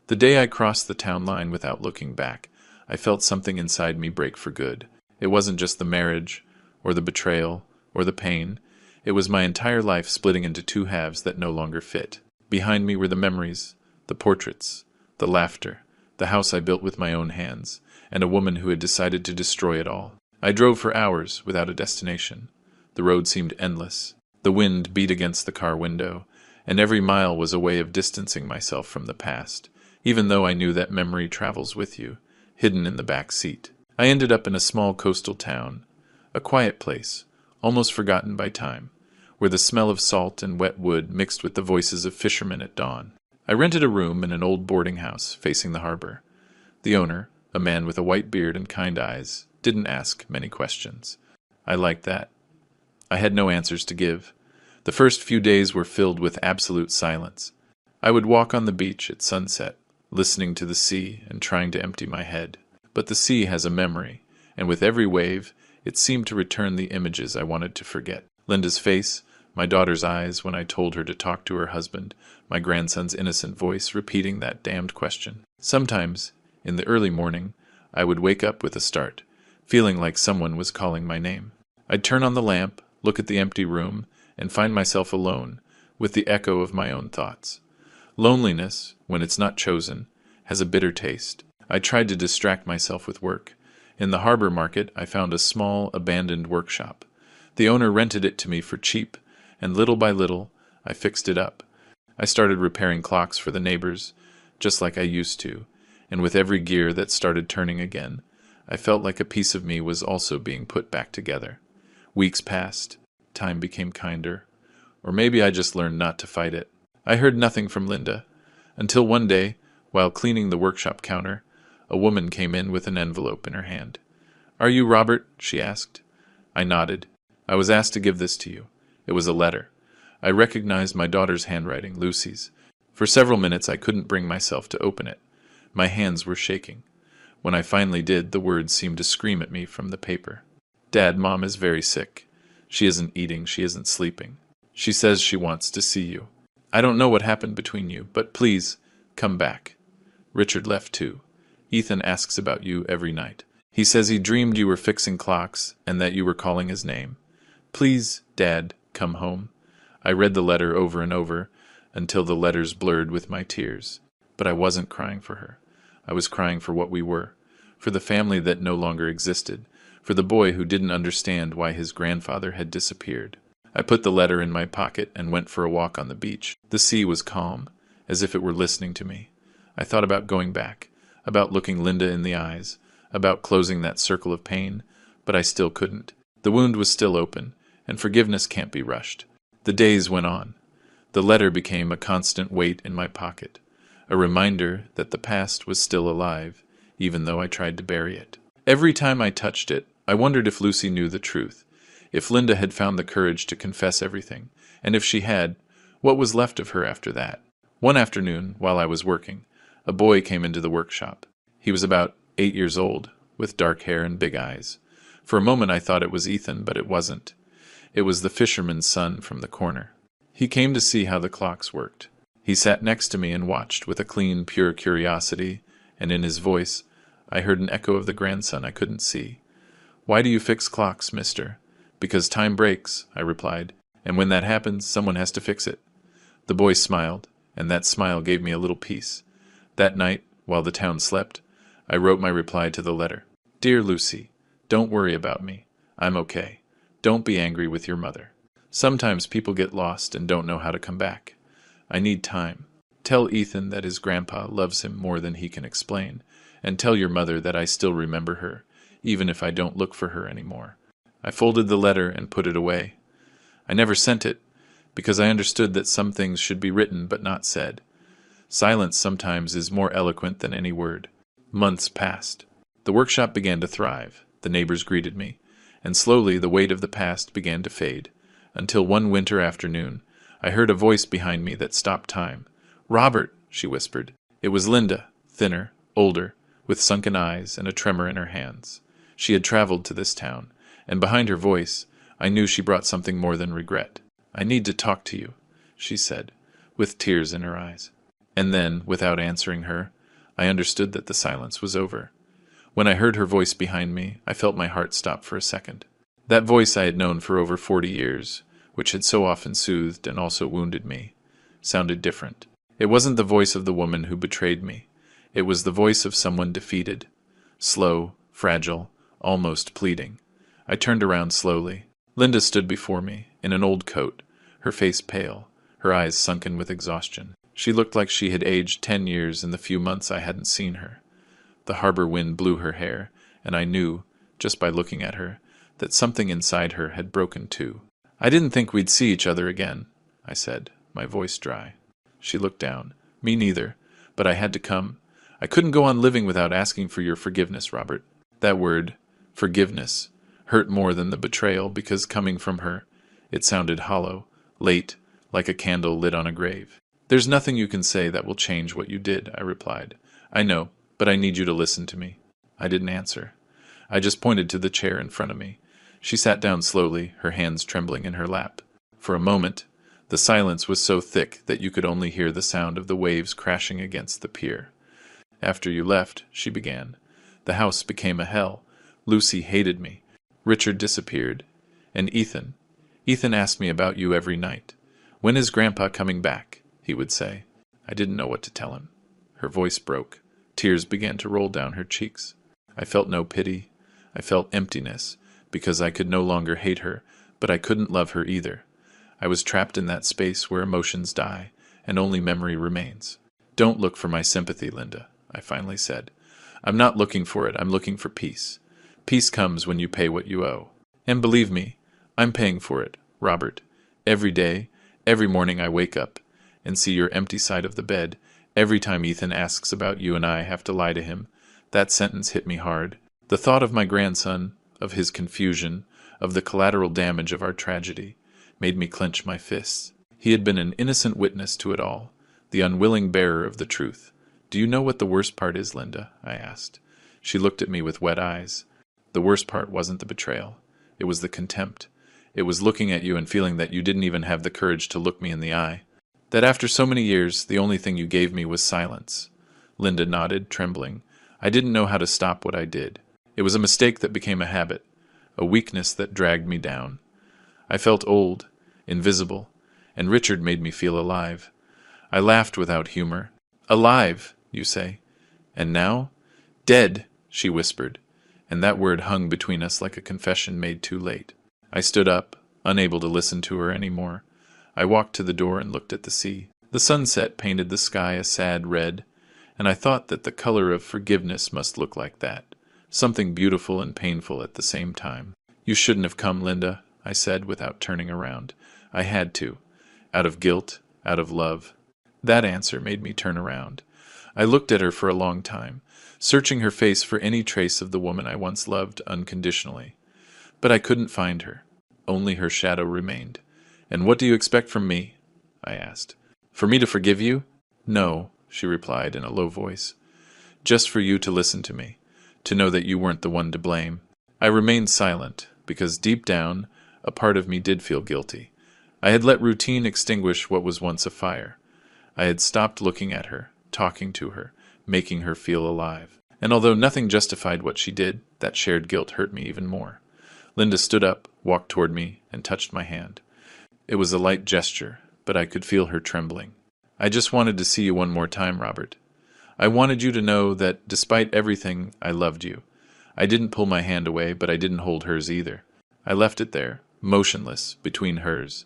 The day I crossed the town line without looking back, I felt something inside me break for good. It wasn't just the marriage, or the betrayal, or the pain. It was my entire life splitting into two halves that no longer fit. Behind me were the memories, the portraits, the laughter, the house I built with my own hands, and a woman who had decided to destroy it all. I drove for hours without a destination. The road seemed endless. The wind beat against the car window, and every mile was a way of distancing myself from the past, even though I knew that memory travels with you, hidden in the back seat. I ended up in a small coastal town, a quiet place, almost forgotten by time, where the smell of salt and wet wood mixed with the voices of fishermen at dawn. I rented a room in an old boarding house facing the harbor. The owner, a man with a white beard and kind eyes, didn't ask many questions. I liked that. I had no answers to give. The first few days were filled with absolute silence. I would walk on the beach at sunset, listening to the sea and trying to empty my head. But the sea has a memory, and with every wave, it seemed to return the images I wanted to forget. Linda's face, my daughter's eyes when I told her to talk to her husband, my grandson's innocent voice repeating that damned question. Sometimes, in the early morning, I would wake up with a start, feeling like someone was calling my name. I'd turn on the lamp, look at the empty room, and find myself alone, with the echo of my own thoughts. Loneliness, when it's not chosen, has a bitter taste. I tried to distract myself with work. In the harbor market, I found a small, abandoned workshop. The owner rented it to me for cheap, and little by little, I fixed it up. I started repairing clocks for the neighbors, just like I used to, and with every gear that started turning again, I felt like a piece of me was also being put back together. Weeks passed, time became kinder, or maybe I just learned not to fight it. I heard nothing from Linda, until one day, while cleaning the workshop counter, a woman came in with an envelope in her hand. "Are you Robert?" she asked. I nodded. "I was asked to give this to you." It was a letter. I recognized my daughter's handwriting, Lucy's. For several minutes I couldn't bring myself to open it. My hands were shaking. When I finally did, the words seemed to scream at me from the paper. "Dad, Mom is very sick. She isn't eating, she isn't sleeping. She says she wants to see you. I don't know what happened between you, but please, come back. Richard left too. Ethan asks about you every night. He says he dreamed you were fixing clocks and that you were calling his name. Please, Dad, come home." I read the letter over and over until the letters blurred with my tears. But I wasn't crying for her. I was crying for what we were, for the family that no longer existed, for the boy who didn't understand why his grandfather had disappeared. I put the letter in my pocket and went for a walk on the beach. The sea was calm, as if it were listening to me. I thought about going back, about looking Linda in the eyes, about closing that circle of pain, but I still couldn't. The wound was still open, and forgiveness can't be rushed. The days went on. The letter became a constant weight in my pocket, a reminder that the past was still alive, even though I tried to bury it. Every time I touched it, I wondered if Lucy knew the truth, if Linda had found the courage to confess everything, and if she had, what was left of her after that? One afternoon, while I was working, a boy came into the workshop. He was about 8 years old, with dark hair and big eyes. For a moment I thought it was Ethan, but it wasn't. It was the fisherman's son from the corner. He came to see how the clocks worked. He sat next to me and watched with a clean, pure curiosity, and in his voice I heard an echo of the grandson I couldn't see. "Why do you fix clocks, mister?" "Because time breaks," I replied, "and when that happens, someone has to fix it." The boy smiled, and that smile gave me a little peace. That night, while the town slept, I wrote my reply to the letter. "Dear Lucy, don't worry about me. I'm okay. Don't be angry with your mother. Sometimes people get lost and don't know how to come back. I need time. Tell Ethan that his grandpa loves him more than he can explain, and tell your mother that I still remember her, even if I don't look for her anymore." I folded the letter and put it away. I never sent it, because I understood that some things should be written but not said. Silence sometimes is more eloquent than any word. Months passed. The workshop began to thrive. The neighbors greeted me, and slowly the weight of the past began to fade, until one winter afternoon I heard a voice behind me that stopped time. "Robert," she whispered. It was Linda, thinner, older, with sunken eyes and a tremor in her hands. She had traveled to this town, and behind her voice I knew she brought something more than regret. "I need to talk to you," she said, with tears in her eyes. And then, without answering her, I understood that the silence was over. When I heard her voice behind me, I felt my heart stop for a second. That voice I had known for over 40 years, which had so often soothed and also wounded me, sounded different. It wasn't the voice of the woman who betrayed me. It was the voice of someone defeated, slow, fragile, almost pleading. I turned around slowly. Linda stood before me, in an old coat, her face pale, her eyes sunken with exhaustion. She looked like she had aged 10 years in the few months I hadn't seen her. The harbor wind blew her hair, and I knew, just by looking at her, that something inside her had broken too. "I didn't think we'd see each other again," I said, my voice dry. She looked down. "Me neither, but I had to come. I couldn't go on living without asking for your forgiveness, Robert." That word, forgiveness, hurt more than the betrayal because coming from her, it sounded hollow, late, like a candle lit on a grave. "There's nothing you can say that will change what you did," I replied. "I know, but I need you to listen to me." I didn't answer. I just pointed to the chair in front of me. She sat down slowly, her hands trembling in her lap. For a moment, the silence was so thick that you could only hear the sound of the waves crashing against the pier. "After you left," she began, "the house became a hell. Lucy hated me. Richard disappeared. And Ethan asked me about you every night. 'When is Grandpa coming back?' he would say." I didn't know what to tell him. Her voice broke. Tears began to roll down her cheeks. I felt no pity. I felt emptiness, because I could no longer hate her, but I couldn't love her either. I was trapped in that space where emotions die, and only memory remains. "Don't look for my sympathy, Linda," I finally said. "I'm not looking for it, I'm looking for peace. Peace comes when you pay what you owe. And believe me, I'm paying for it, Robert. Every day, every morning I wake up and see your empty side of the bed. Every time Ethan asks about you and I have to lie to him, that sentence hit me hard. The thought of my grandson, of his confusion, of the collateral damage of our tragedy, made me clench my fists. He had been an innocent witness to it all, the unwilling bearer of the truth. "Do you know what the worst part is, Linda?" I asked. She looked at me with wet eyes. "The worst part wasn't the betrayal. It was the contempt. It was looking at you and feeling that you didn't even have the courage to look me in the eye. That after so many years, the only thing you gave me was silence." Linda nodded, trembling. "I didn't know how to stop what I did. It was a mistake that became a habit, a weakness that dragged me down. I felt old, invisible, and Richard made me feel alive. I laughed without humor. 'Alive,' you say. And now? 'Dead,' she whispered, and that word hung between us like a confession made too late. I stood up, unable to listen to her any more. I walked to the door and looked at the sea. The sunset painted the sky a sad red, and I thought that the color of forgiveness must look like that, something beautiful and painful at the same time. "You shouldn't have come, Linda," I said without turning around. "I had to. Out of guilt, out of love." That answer made me turn around. I looked at her for a long time, searching her face for any trace of the woman I once loved unconditionally. But I couldn't find her. Only her shadow remained. "And what do you expect from me?" I asked. "For me to forgive you?" "No," she replied in a low voice. "Just for you to listen to me, to know that you weren't the one to blame." I remained silent, because deep down, a part of me did feel guilty. I had let routine extinguish what was once a fire. I had stopped looking at her, talking to her, making her feel alive. And although nothing justified what she did, that shared guilt hurt me even more. Linda stood up, walked toward me, and touched my hand. It was a light gesture, but I could feel her trembling. "I just wanted to see you one more time, Robert. I wanted you to know that, despite everything, I loved you. I didn't pull my hand away, but I didn't hold hers either. I left it there, motionless, between hers,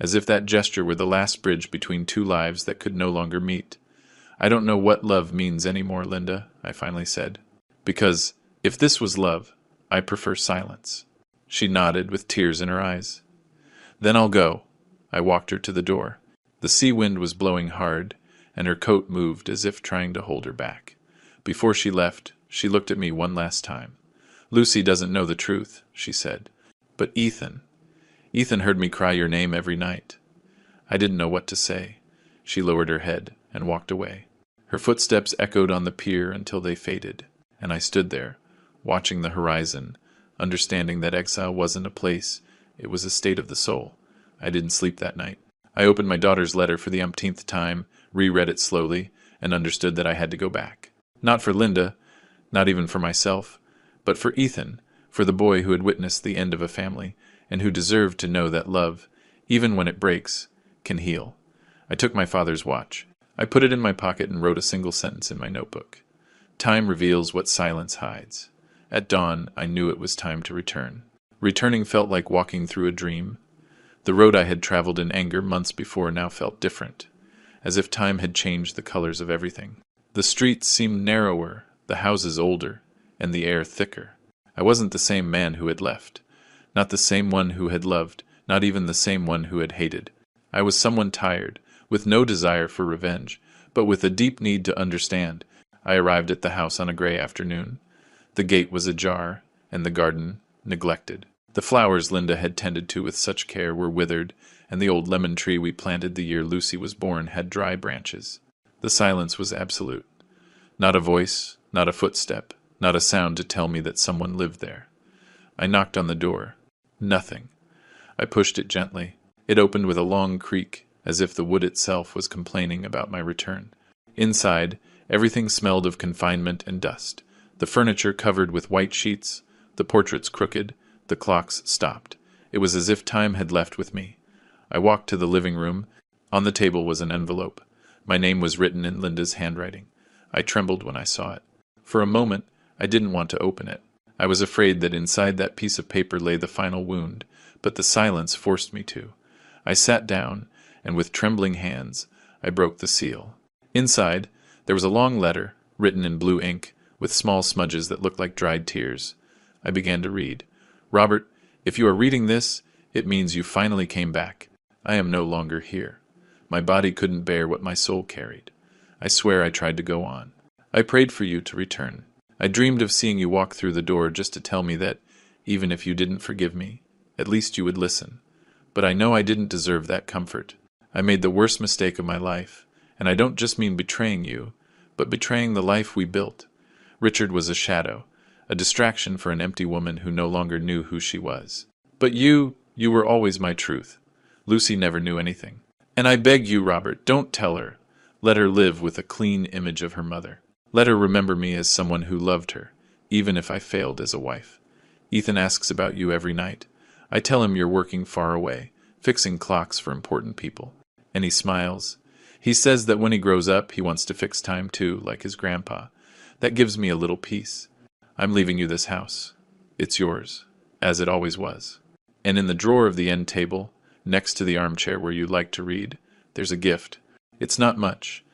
as if that gesture were the last bridge between two lives that could no longer meet. I don't know what love means anymore, Linda," I finally said. "Because, if this was love, I prefer silence." She nodded with tears in her eyes. "Then I'll go." I walked her to the door. The sea wind was blowing hard, and her coat moved as if trying to hold her back. Before she left, she looked at me one last time. "Lucy doesn't know the truth," she said. "But Ethan heard me cry your name every night." I didn't know what to say. She lowered her head and walked away. Her footsteps echoed on the pier until they faded, and I stood there, watching the horizon, understanding that exile wasn't a place, it was a state of the soul. I didn't sleep that night. I opened my daughter's letter for the umpteenth time, reread it slowly, and understood that I had to go back. Not for Linda, not even for myself, but for Ethan, for the boy who had witnessed the end of a family, and who deserved to know that love, even when it breaks, can heal. I took my father's watch. I put it in my pocket and wrote a single sentence in my notebook. "Time reveals what silence hides." At dawn, I knew it was time to return. Returning felt like walking through a dream. The road I had traveled in anger months before now felt different, as if time had changed the colors of everything. The streets seemed narrower, the houses older, and the air thicker. I wasn't the same man who had left. Not the same one who had loved, not even the same one who had hated. I was someone tired, with no desire for revenge, but with a deep need to understand. I arrived at the house on a gray afternoon. The gate was ajar, and the garden neglected. The flowers Linda had tended to with such care were withered, and the old lemon tree we planted the year Lucy was born had dry branches. The silence was absolute. Not a voice, not a footstep, not a sound to tell me that someone lived there. I knocked on the door. Nothing. I pushed it gently. It opened with a long creak, as if the wood itself was complaining about my return. Inside, everything smelled of confinement and dust. The furniture covered with white sheets, the portraits crooked, the clocks stopped. It was as if time had left with me. I walked to the living room. On the table was an envelope. My name was written in Linda's handwriting. I trembled when I saw it. For a moment, I didn't want to open it. I was afraid that inside that piece of paper lay the final wound, but the silence forced me to. I sat down, and with trembling hands, I broke the seal. Inside, there was a long letter, written in blue ink, with small smudges that looked like dried tears. I began to read. "Robert, if you are reading this, it means you finally came back. I am no longer here. My body couldn't bear what my soul carried. I swear I tried to go on. I prayed for you to return. I dreamed of seeing you walk through the door just to tell me that, even if you didn't forgive me, at least you would listen. But I know I didn't deserve that comfort. I made the worst mistake of my life, and I don't just mean betraying you, but betraying the life we built. Richard was a shadow, a distraction for an empty woman who no longer knew who she was. But you were always my truth. Lucy never knew anything. And I beg you, Robert, don't tell her. Let her live with a clean image of her mother. Let her remember me as someone who loved her, even if I failed as a wife. Ethan asks about you every night. I tell him you're working far away, fixing clocks for important people. And he smiles. He says that when he grows up, he wants to fix time too, like his grandpa. That gives me a little peace. I'm leaving you this house. It's yours, as it always was. And in the drawer of the end table, next to the armchair where you like to read, there's a gift. It's not much,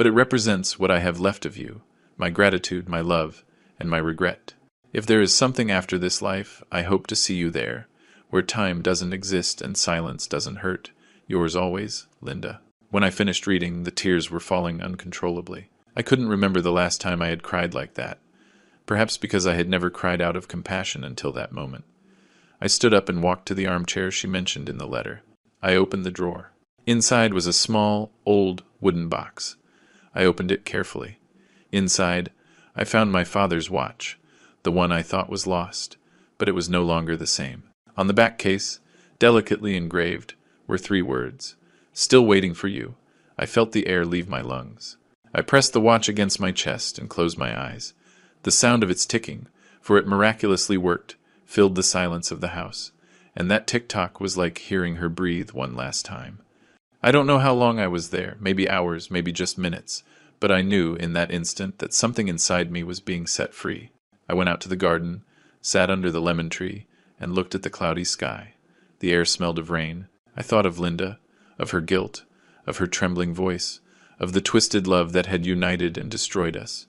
but it represents what I have left of you, my gratitude, my love, and my regret. If there is something after this life, I hope to see you there, where time doesn't exist and silence doesn't hurt. Yours always, Linda. When I finished reading, the tears were falling uncontrollably. I couldn't remember the last time I had cried like that, perhaps because I had never cried out of compassion until that moment. I stood up and walked to the armchair she mentioned in the letter. I opened the drawer. Inside was a small, old wooden box. I opened it carefully. Inside, I found my father's watch, the one I thought was lost, but it was no longer the same. On the back case, delicately engraved, were 3 words, "Still waiting for you." I felt the air leave my lungs. I pressed the watch against my chest and closed my eyes. The sound of its ticking, for it miraculously worked, filled the silence of the house, and that tick-tock was like hearing her breathe one last time. I don't know how long I was there, maybe hours, maybe just minutes, but I knew in that instant that something inside me was being set free. I went out to the garden, sat under the lemon tree, and looked at the cloudy sky. The air smelled of rain. I thought of Linda, of her guilt, of her trembling voice, of the twisted love that had united and destroyed us.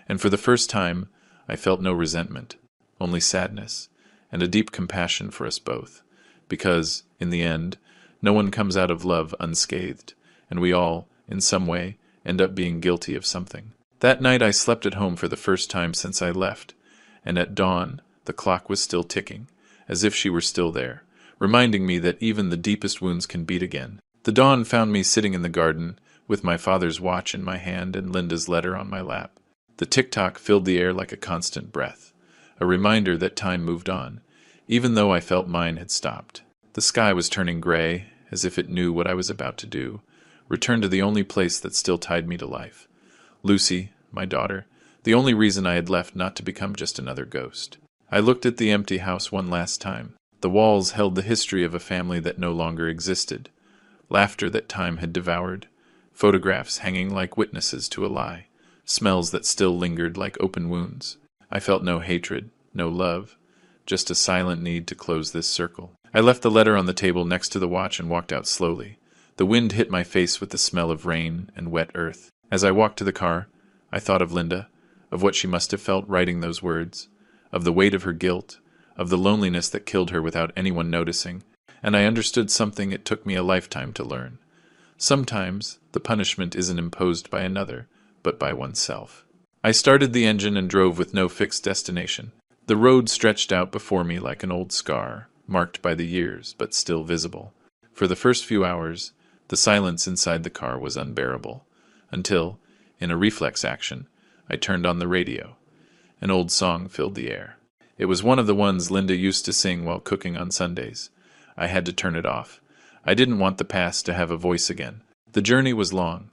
And for the first time, I felt no resentment, only sadness, and a deep compassion for us both, because, in the end, no one comes out of love unscathed, and we all, in some way, end up being guilty of something. That night I slept at home for the first time since I left, and at dawn the clock was still ticking, as if she were still there, reminding me that even the deepest wounds can beat again. The dawn found me sitting in the garden, with my father's watch in my hand and Linda's letter on my lap. The tick-tock filled the air like a constant breath, a reminder that time moved on, even though I felt mine had stopped. The sky was turning gray, as if it knew what I was about to do, return to the only place that still tied me to life. Lucy, my daughter, the only reason I had left not to become just another ghost. I looked at the empty house one last time. The walls held the history of a family that no longer existed, laughter that time had devoured, photographs hanging like witnesses to a lie, smells that still lingered like open wounds. I felt no hatred, no love, just a silent need to close this circle. I left the letter on the table next to the watch and walked out slowly. The wind hit my face with the smell of rain and wet earth. As I walked to the car, I thought of Linda, of what she must have felt writing those words, of the weight of her guilt, of the loneliness that killed her without anyone noticing, and I understood something it took me a lifetime to learn. Sometimes the punishment isn't imposed by another, but by oneself. I started the engine and drove with no fixed destination. The road stretched out before me like an old scar, marked by the years, but still visible. For the first few hours, the silence inside the car was unbearable, until, in a reflex action, I turned on the radio. An old song filled the air. It was one of the ones Linda used to sing while cooking on Sundays. I had to turn it off. I didn't want the past to have a voice again. The journey was long.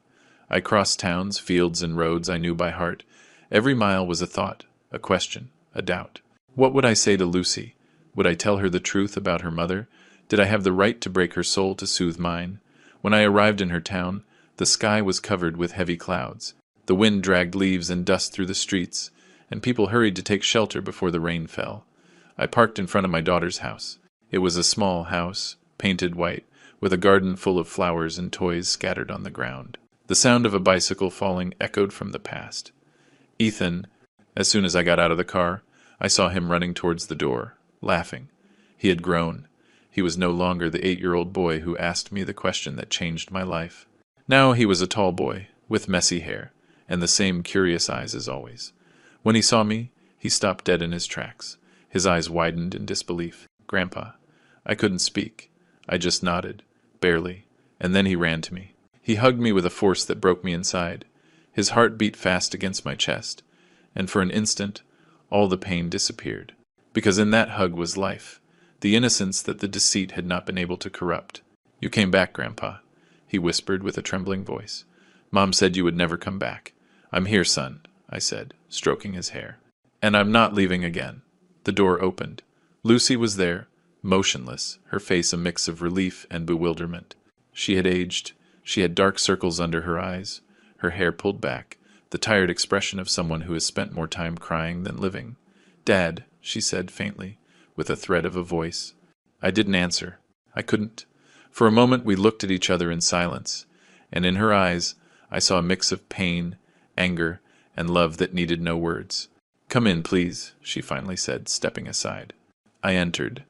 I crossed towns, fields, and roads I knew by heart. Every mile was a thought, a question, a doubt. What would I say to Lucy? Would I tell her the truth about her mother? Did I have the right to break her soul to soothe mine? When I arrived in her town, the sky was covered with heavy clouds. The wind dragged leaves and dust through the streets, and people hurried to take shelter before the rain fell. I parked in front of my daughter's house. It was a small house, painted white, with a garden full of flowers and toys scattered on the ground. The sound of a bicycle falling echoed from the past. Ethan, as soon as I got out of the car, I saw him running towards the door, laughing. He had grown. He was no longer the 8-year-old boy who asked me the question that changed my life. Now he was a tall boy, with messy hair, and the same curious eyes as always. When he saw me, he stopped dead in his tracks. His eyes widened in disbelief. "Grandpa." I couldn't speak. I just nodded, barely, and then he ran to me. He hugged me with a force that broke me inside. His heart beat fast against my chest, and for an instant, all the pain disappeared. Because in that hug was life, the innocence that the deceit had not been able to corrupt. "You came back, Grandpa," he whispered with a trembling voice. "Mom said you would never come back." "I'm here, son," I said, stroking his hair. "And I'm not leaving again." The door opened. Lucy was there, motionless, her face a mix of relief and bewilderment. She had aged. She had dark circles under her eyes, her hair pulled back, the tired expression of someone who has spent more time crying than living. "Dad," she said faintly, with a thread of a voice. I didn't answer. I couldn't. For a moment we looked at each other in silence, and in her eyes I saw a mix of pain, anger, and love that needed no words. "Come in, please," she finally said, stepping aside. I entered.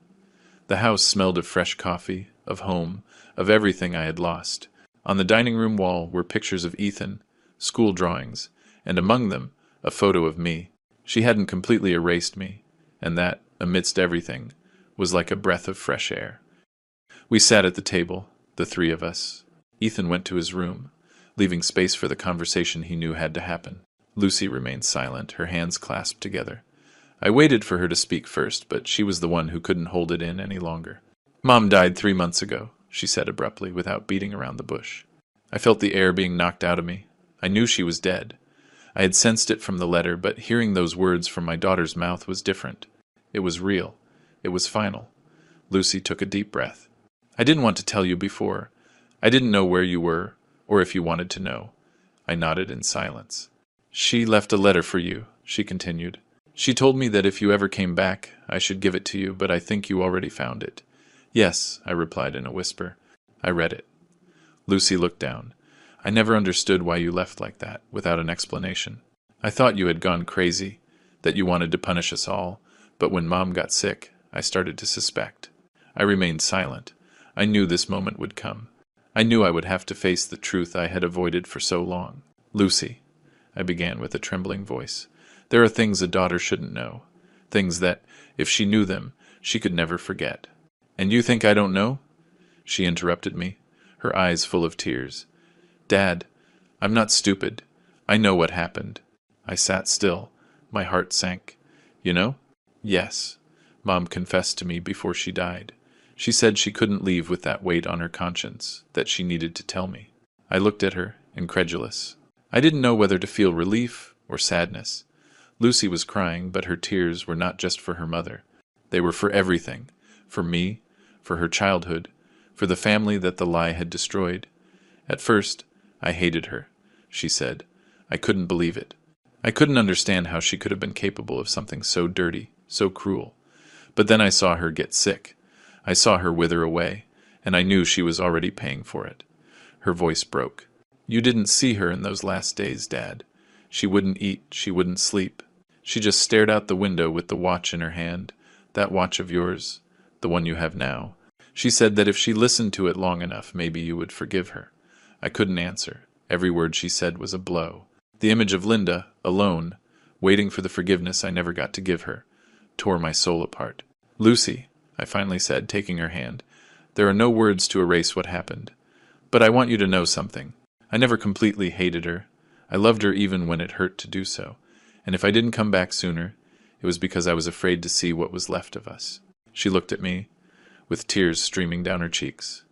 The house smelled of fresh coffee, of home, of everything I had lost. On the dining room wall were pictures of Ethan, school drawings, and among them, a photo of me. She hadn't completely erased me, and that, amidst everything, was like a breath of fresh air. We sat at the table, the three of us. Ethan went to his room, leaving space for the conversation he knew had to happen. Lucy remained silent, her hands clasped together. I waited for her to speak first, but she was the one who couldn't hold it in any longer. "Mom died 3 months ago," she said abruptly, without beating around the bush. I felt the air being knocked out of me. I knew she was dead. I had sensed it from the letter, but hearing those words from my daughter's mouth was different. It was real. It was final. Lucy took a deep breath. "I didn't want to tell you before. I didn't know where you were, or if you wanted to know." I nodded in silence. "She left a letter for you," she continued. "She told me that if you ever came back, I should give it to you, but I think you already found it." "Yes," I replied in a whisper. I read it. Lucy looked down. "I never understood why you left like that, without an explanation. I thought you had gone crazy, that you wanted to punish us all, but when Mom got sick, I started to suspect." I remained silent. I knew this moment would come. I knew I would have to face the truth I had avoided for so long. "Lucy," I began with a trembling voice, "there are things a daughter shouldn't know. Things that, if she knew them, she could never forget." "And you think I don't know?" She interrupted me, her eyes full of tears. "Dad, I'm not stupid. I know what happened." I sat still. My heart sank. "You know?" "Yes. Mom confessed to me before she died. She said she couldn't leave with that weight on her conscience, that she needed to tell me." I looked at her, incredulous. I didn't know whether to feel relief or sadness. Lucy was crying, but her tears were not just for her mother. They were for everything, for me, for her childhood, for the family that the lie had destroyed. "At first, I hated her," she said. "I couldn't believe it. I couldn't understand how she could have been capable of something so dirty, so cruel. But then I saw her get sick. I saw her wither away, and I knew she was already paying for it." Her voice broke. "You didn't see her in those last days, Dad. She wouldn't eat, she wouldn't sleep. She just stared out the window with the watch in her hand, that watch of yours, the one you have now. She said that if she listened to it long enough, maybe you would forgive her." I couldn't answer. Every word she said was a blow. The image of Linda, alone, waiting for the forgiveness I never got to give her, tore my soul apart. "Lucy," I finally said, taking her hand, "there are no words to erase what happened. But I want you to know something. I never completely hated her. I loved her even when it hurt to do so. And if I didn't come back sooner, it was because I was afraid to see what was left of us." She looked at me, with tears streaming down her cheeks.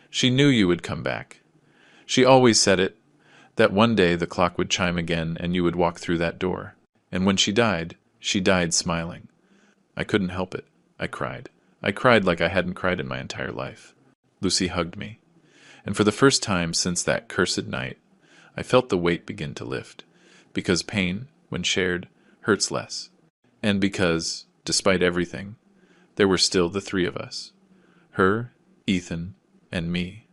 "She knew you would come back. She always said it, that one day the clock would chime again and you would walk through that door. And when she died smiling. I couldn't help it. I cried. I cried like I hadn't cried in my entire life." Lucy hugged me. And for the first time since that cursed night, I felt the weight begin to lift. Because pain, when shared, hurts less. And because, despite everything, there were still the three of us. Her, Ethan, and me.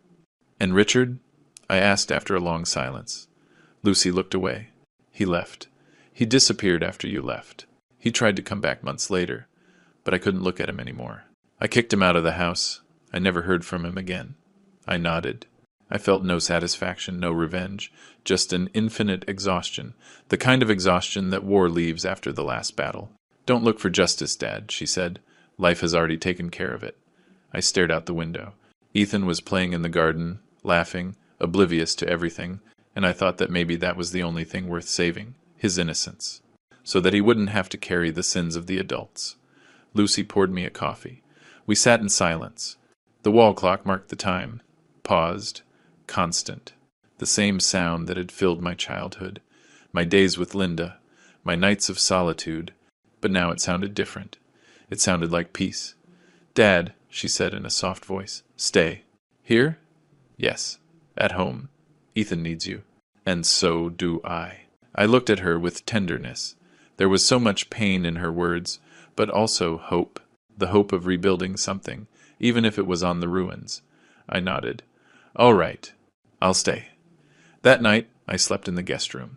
"And Richard?" I asked after a long silence. Lucy looked away. "He left. He disappeared after you left. He tried to come back months later, but I couldn't look at him anymore. I kicked him out of the house. I never heard from him again." I nodded. I felt no satisfaction, no revenge, just an infinite exhaustion, the kind of exhaustion that war leaves after the last battle. "Don't look for justice, Dad," she said. "Life has already taken care of it." I stared out the window. Ethan was playing in the garden, laughing, oblivious to everything, and I thought that maybe that was the only thing worth saving, his innocence, so that he wouldn't have to carry the sins of the adults. Lucy poured me a coffee. We sat in silence. The wall clock marked the time. Paused. Constant. The same sound that had filled my childhood, my days with Linda, my nights of solitude, but now it sounded different. It sounded like peace. "Dad," she said in a soft voice, "stay." "Here?" "Yes. At home. Ethan needs you." "And so do I." I looked at her with tenderness. There was so much pain in her words, but also hope, the hope of rebuilding something, even if it was on the ruins. I nodded. "All right. I'll stay." That night, I slept in the guest room.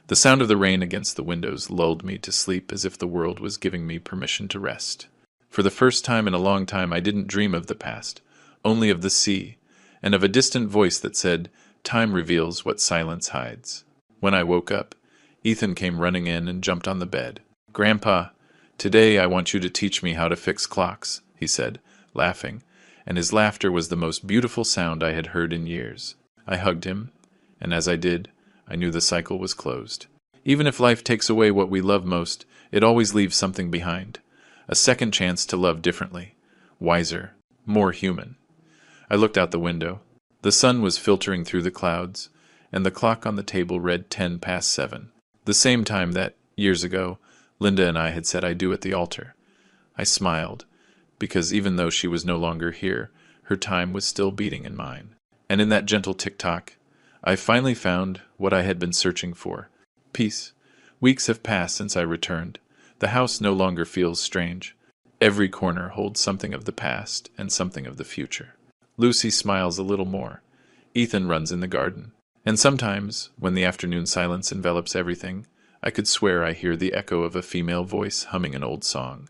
The sound of the rain against the windows lulled me to sleep as if the world was giving me permission to rest. For the first time in a long time, I didn't dream of the past, only of the sea, and of a distant voice that said, "Time reveals what silence hides." When I woke up, Ethan came running in and jumped on the bed. "Grandpa, today I want you to teach me how to fix clocks," he said, laughing, and his laughter was the most beautiful sound I had heard in years. I hugged him, and as I did, I knew the cycle was closed. Even if life takes away what we love most, it always leaves something behind. A second chance to love differently, wiser, more human. I looked out the window. The sun was filtering through the clouds, and the clock on the table read 7:10, the same time that, years ago, Linda and I had said "I do" at the altar. I smiled, because even though she was no longer here, her time was still beating in mine. And in that gentle tick-tock, I finally found what I had been searching for: peace. Weeks have passed since I returned. The house no longer feels strange. Every corner holds something of the past and something of the future. Lucy smiles a little more. Ethan runs in the garden. And sometimes, when the afternoon silence envelops everything, I could swear I hear the echo of a female voice humming an old song.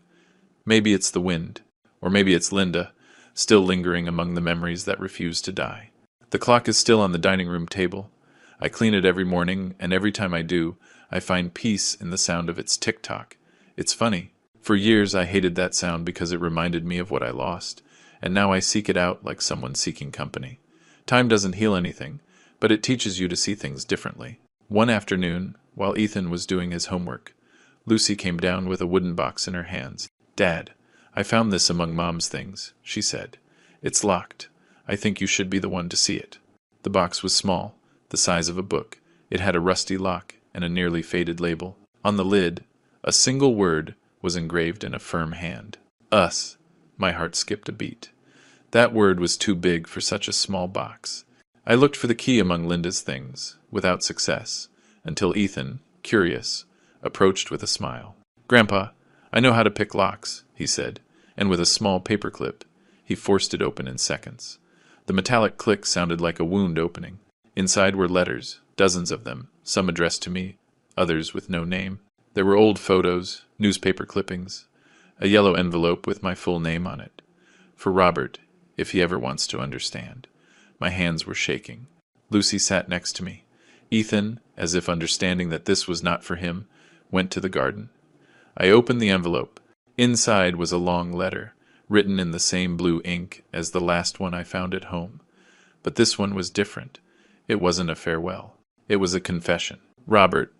Maybe it's the wind, or maybe it's Linda, still lingering among the memories that refuse to die. The clock is still on the dining room table. I clean it every morning, and every time I do, I find peace in the sound of its tick-tock. It's funny. For years I hated that sound because it reminded me of what I lost, and now I seek it out like someone seeking company. Time doesn't heal anything, but it teaches you to see things differently. One afternoon, while Ethan was doing his homework, Lucy came down with a wooden box in her hands. "Dad, I found this among Mom's things," she said. "It's locked. I think you should be the one to see it." The box was small, the size of a book. It had a rusty lock and a nearly faded label. On the lid, a single word was engraved in a firm hand. "Us." My heart skipped a beat. That word was too big for such a small box. I looked for the key among Linda's things, without success, until Ethan, curious, approached with a smile. "Grandpa, I know how to pick locks," he said, and with a small paper clip, he forced it open in seconds. The metallic click sounded like a wound opening. Inside were letters, dozens of them, some addressed to me, others with no name. There were old photos, newspaper clippings, a yellow envelope with my full name on it. For Robert, if he ever wants to understand. My hands were shaking. Lucy sat next to me. Ethan, as if understanding that this was not for him, went to the garden. I opened the envelope. Inside was a long letter, written in the same blue ink as the last one I found at home. But this one was different. It wasn't a farewell. It was a confession. "Robert,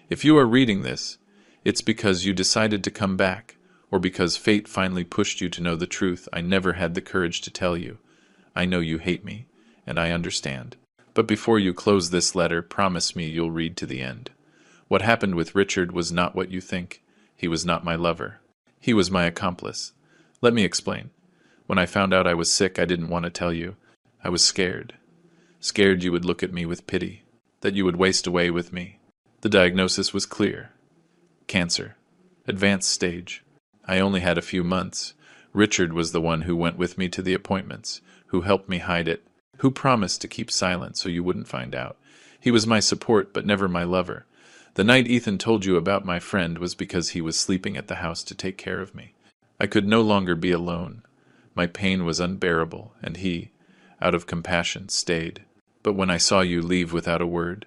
if you are reading this, it's because you decided to come back, or because fate finally pushed you to know the truth I never had the courage to tell you. I know you hate me, and I understand. But before you close this letter, promise me you'll read to the end. What happened with Richard was not what you think. He was not my lover. He was my accomplice. Let me explain. When I found out I was sick, I didn't want to tell you. I was scared. Scared you would look at me with pity, that you would waste away with me. The diagnosis was clear. Cancer. Advanced stage. I only had a few months. Richard was the one who went with me to the appointments, who helped me hide it, who promised to keep silent so you wouldn't find out. He was my support, but never my lover. The night Ethan told you about my friend was because he was sleeping at the house to take care of me. I could no longer be alone. My pain was unbearable, and he, out of compassion, stayed. But when I saw you leave without a word,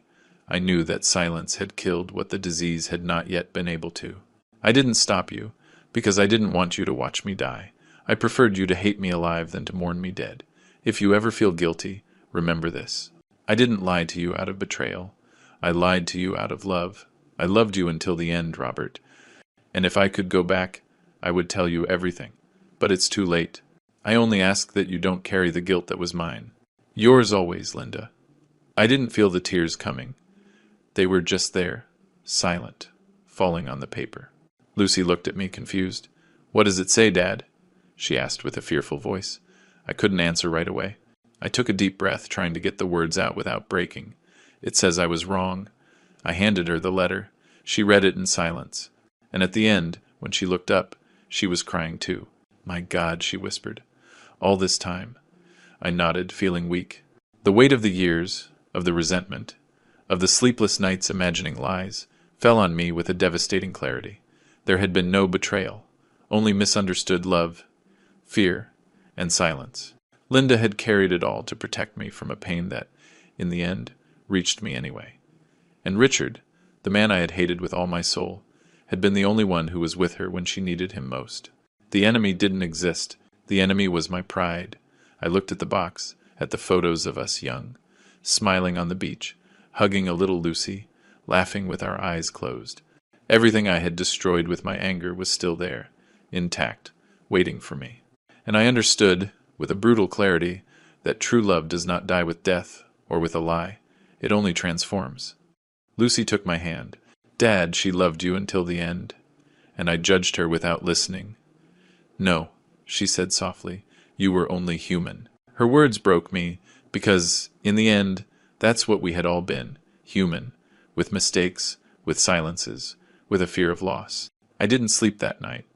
I knew that silence had killed what the disease had not yet been able to. I didn't stop you, because I didn't want you to watch me die. I preferred you to hate me alive than to mourn me dead. If you ever feel guilty, remember this. I didn't lie to you out of betrayal. I lied to you out of love. I loved you until the end, Robert. And if I could go back, I would tell you everything. But it's too late. I only ask that you don't carry the guilt that was mine. Yours always, Linda. I didn't feel the tears coming. They were just there, silent, falling on the paper. Lucy looked at me confused. "What does it say, Dad?" she asked with a fearful voice. I couldn't answer right away. I took a deep breath, trying to get the words out without breaking. "It says I was wrong." I handed her the letter. She read it in silence. And at the end, when she looked up, she was crying too. "My God," she whispered. "All this time." I nodded, feeling weak. The weight of the years, of the resentment, of the sleepless nights imagining lies, fell on me with a devastating clarity. There had been no betrayal, only misunderstood love, fear, and silence. Linda had carried it all to protect me from a pain that, in the end, reached me anyway. And Richard, the man I had hated with all my soul, had been the only one who was with her when she needed him most. The enemy didn't exist. The enemy was my pride. I looked at the box, at the photos of us young, smiling on the beach, hugging a little Lucy, laughing with our eyes closed. Everything I had destroyed with my anger was still there, intact, waiting for me. And I understood, with a brutal clarity, that true love does not die with death or with a lie. It only transforms. Lucy took my hand. "Dad, she loved you until the end." And I judged her without listening. "No," she said softly, "you were only human." Her words broke me, because, in the end, that's what we had all been, human, with mistakes, with silences, with a fear of loss. I didn't sleep that night.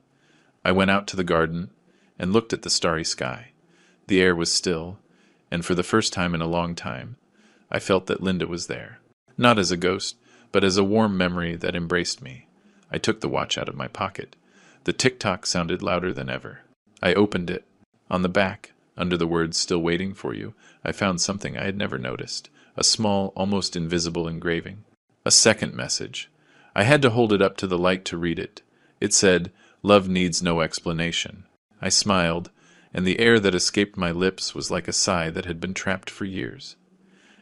I went out to the garden and looked at the starry sky. The air was still, and for the first time in a long time, I felt that Linda was there. Not as a ghost, but as a warm memory that embraced me. I took the watch out of my pocket. The tick-tock sounded louder than ever. I opened it. On the back, under the words "Still waiting for you," I found something I had never noticed, a small, almost invisible engraving. A second message. I had to hold it up to the light to read it. It said, "Love needs no explanation." I smiled, and the air that escaped my lips was like a sigh that had been trapped for years.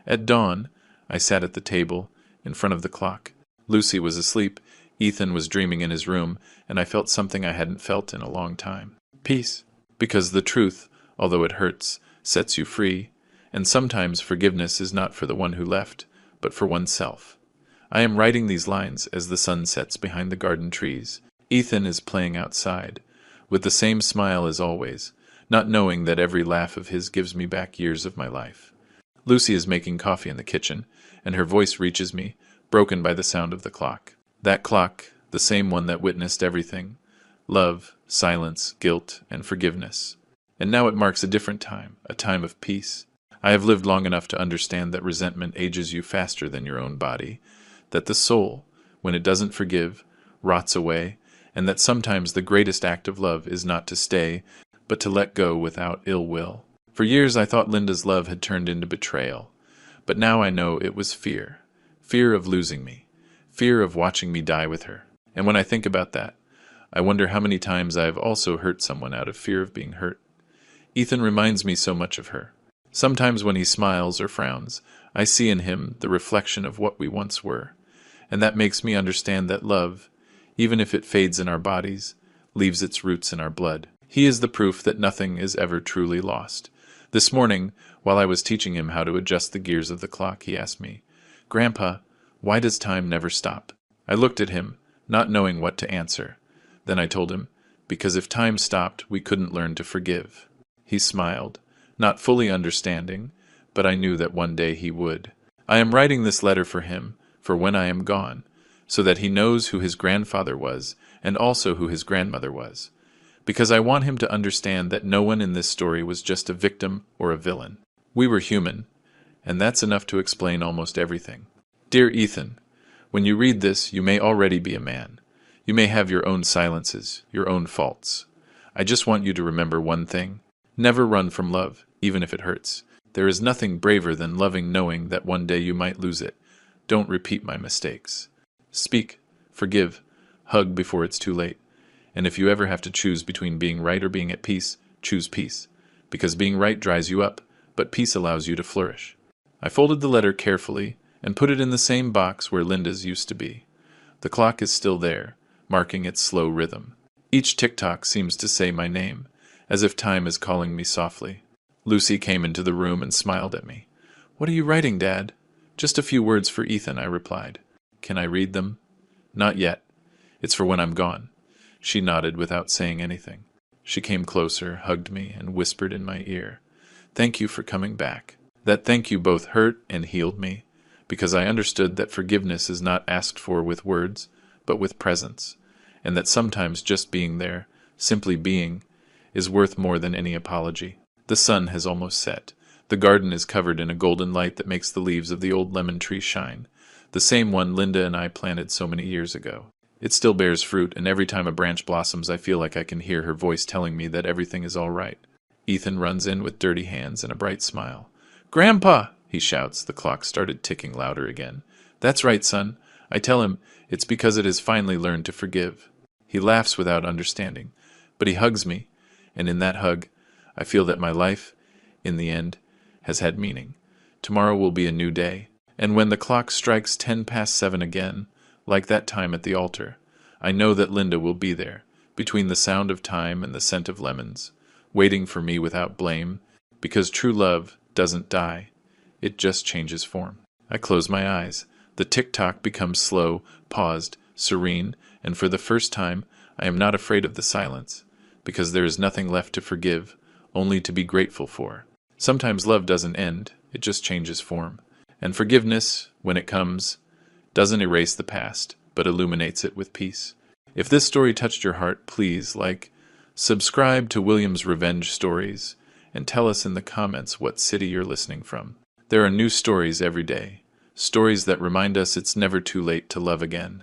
At dawn, I sat at the table, in front of the clock. Lucy was asleep, Ethan was dreaming in his room, and I felt something I hadn't felt in a long time. Peace. Because the truth, although it hurts, sets you free, and sometimes forgiveness is not for the one who left, but for oneself. I am writing these lines as the sun sets behind the garden trees. Ethan is playing outside, with the same smile as always, not knowing that every laugh of his gives me back years of my life. Lucy is making coffee in the kitchen, and her voice reaches me, broken by the sound of the clock. That clock, the same one that witnessed everything: love, silence, guilt, and forgiveness. And now it marks a different time, a time of peace. I have lived long enough to understand that resentment ages you faster than your own body, that the soul, when it doesn't forgive, rots away, and that sometimes the greatest act of love is not to stay, but to let go without ill will. For years I thought Linda's love had turned into betrayal, but now I know it was fear. Fear of losing me. Fear of watching me die with her. And when I think about that, I wonder how many times I have also hurt someone out of fear of being hurt. Ethan reminds me so much of her. Sometimes when he smiles or frowns, I see in him the reflection of what we once were, and that makes me understand that love, even if it fades in our bodies, leaves its roots in our blood. He is the proof that nothing is ever truly lost. This morning, while I was teaching him how to adjust the gears of the clock, he asked me, "Grandpa, why does time never stop?" I looked at him, not knowing what to answer. Then I told him, because if time stopped, we couldn't learn to forgive. He smiled, not fully understanding, but I knew that one day he would. I am writing this letter for him, for when I am gone, so that he knows who his grandfather was, and also who his grandmother was. Because I want him to understand that no one in this story was just a victim or a villain. We were human, and that's enough to explain almost everything. Dear Ethan, when you read this, you may already be a man. You may have your own silences, your own faults. I just want you to remember one thing. Never run from love, even if it hurts. There is nothing braver than loving knowing that one day you might lose it. Don't repeat my mistakes. Speak, forgive, hug before it's too late. And if you ever have to choose between being right or being at peace, choose peace. Because being right dries you up, but peace allows you to flourish. I folded the letter carefully and put it in the same box where Linda's used to be. The clock is still there, marking its slow rhythm. Each tick-tock seems to say my name, as if time is calling me softly. Lucy came into the room and smiled at me. "What are you writing, Dad?" "Just a few words for Ethan," I replied. "Can I read them?" "Not yet. It's for when I'm gone." She nodded without saying anything. She came closer, hugged me, and whispered in my ear, "Thank you for coming back." That thank you both hurt and healed me, because I understood that forgiveness is not asked for with words, but with presence, and that sometimes just being there, simply being, is worth more than any apology. The sun has almost set. The garden is covered in a golden light that makes the leaves of the old lemon tree shine. The same one Linda and I planted so many years ago. It still bears fruit, and every time a branch blossoms, I feel like I can hear her voice telling me that everything is all right. Ethan runs in with dirty hands and a bright smile. "Grandpa!" he shouts. The clock started ticking louder again. "That's right, son." I tell him it's because it has finally learned to forgive. He laughs without understanding, but he hugs me, and in that hug, I feel that my life, in the end, has had meaning. Tomorrow will be a new day, and when the clock strikes 7:10 again, like that time at the altar, I know that Linda will be there, between the sound of time and the scent of lemons, waiting for me without blame, because true love doesn't die, it just changes form. I close my eyes. The tick-tock becomes slow, paused, serene, and for the first time I am not afraid of the silence, because there is nothing left to forgive, only to be grateful for. Sometimes love doesn't end, it just changes form. And forgiveness, when it comes, doesn't erase the past, but illuminates it with peace. If this story touched your heart, please subscribe to William's Revenge Stories, and tell us in the comments what city you're listening from. There are new stories every day, stories that remind us it's never too late to love again.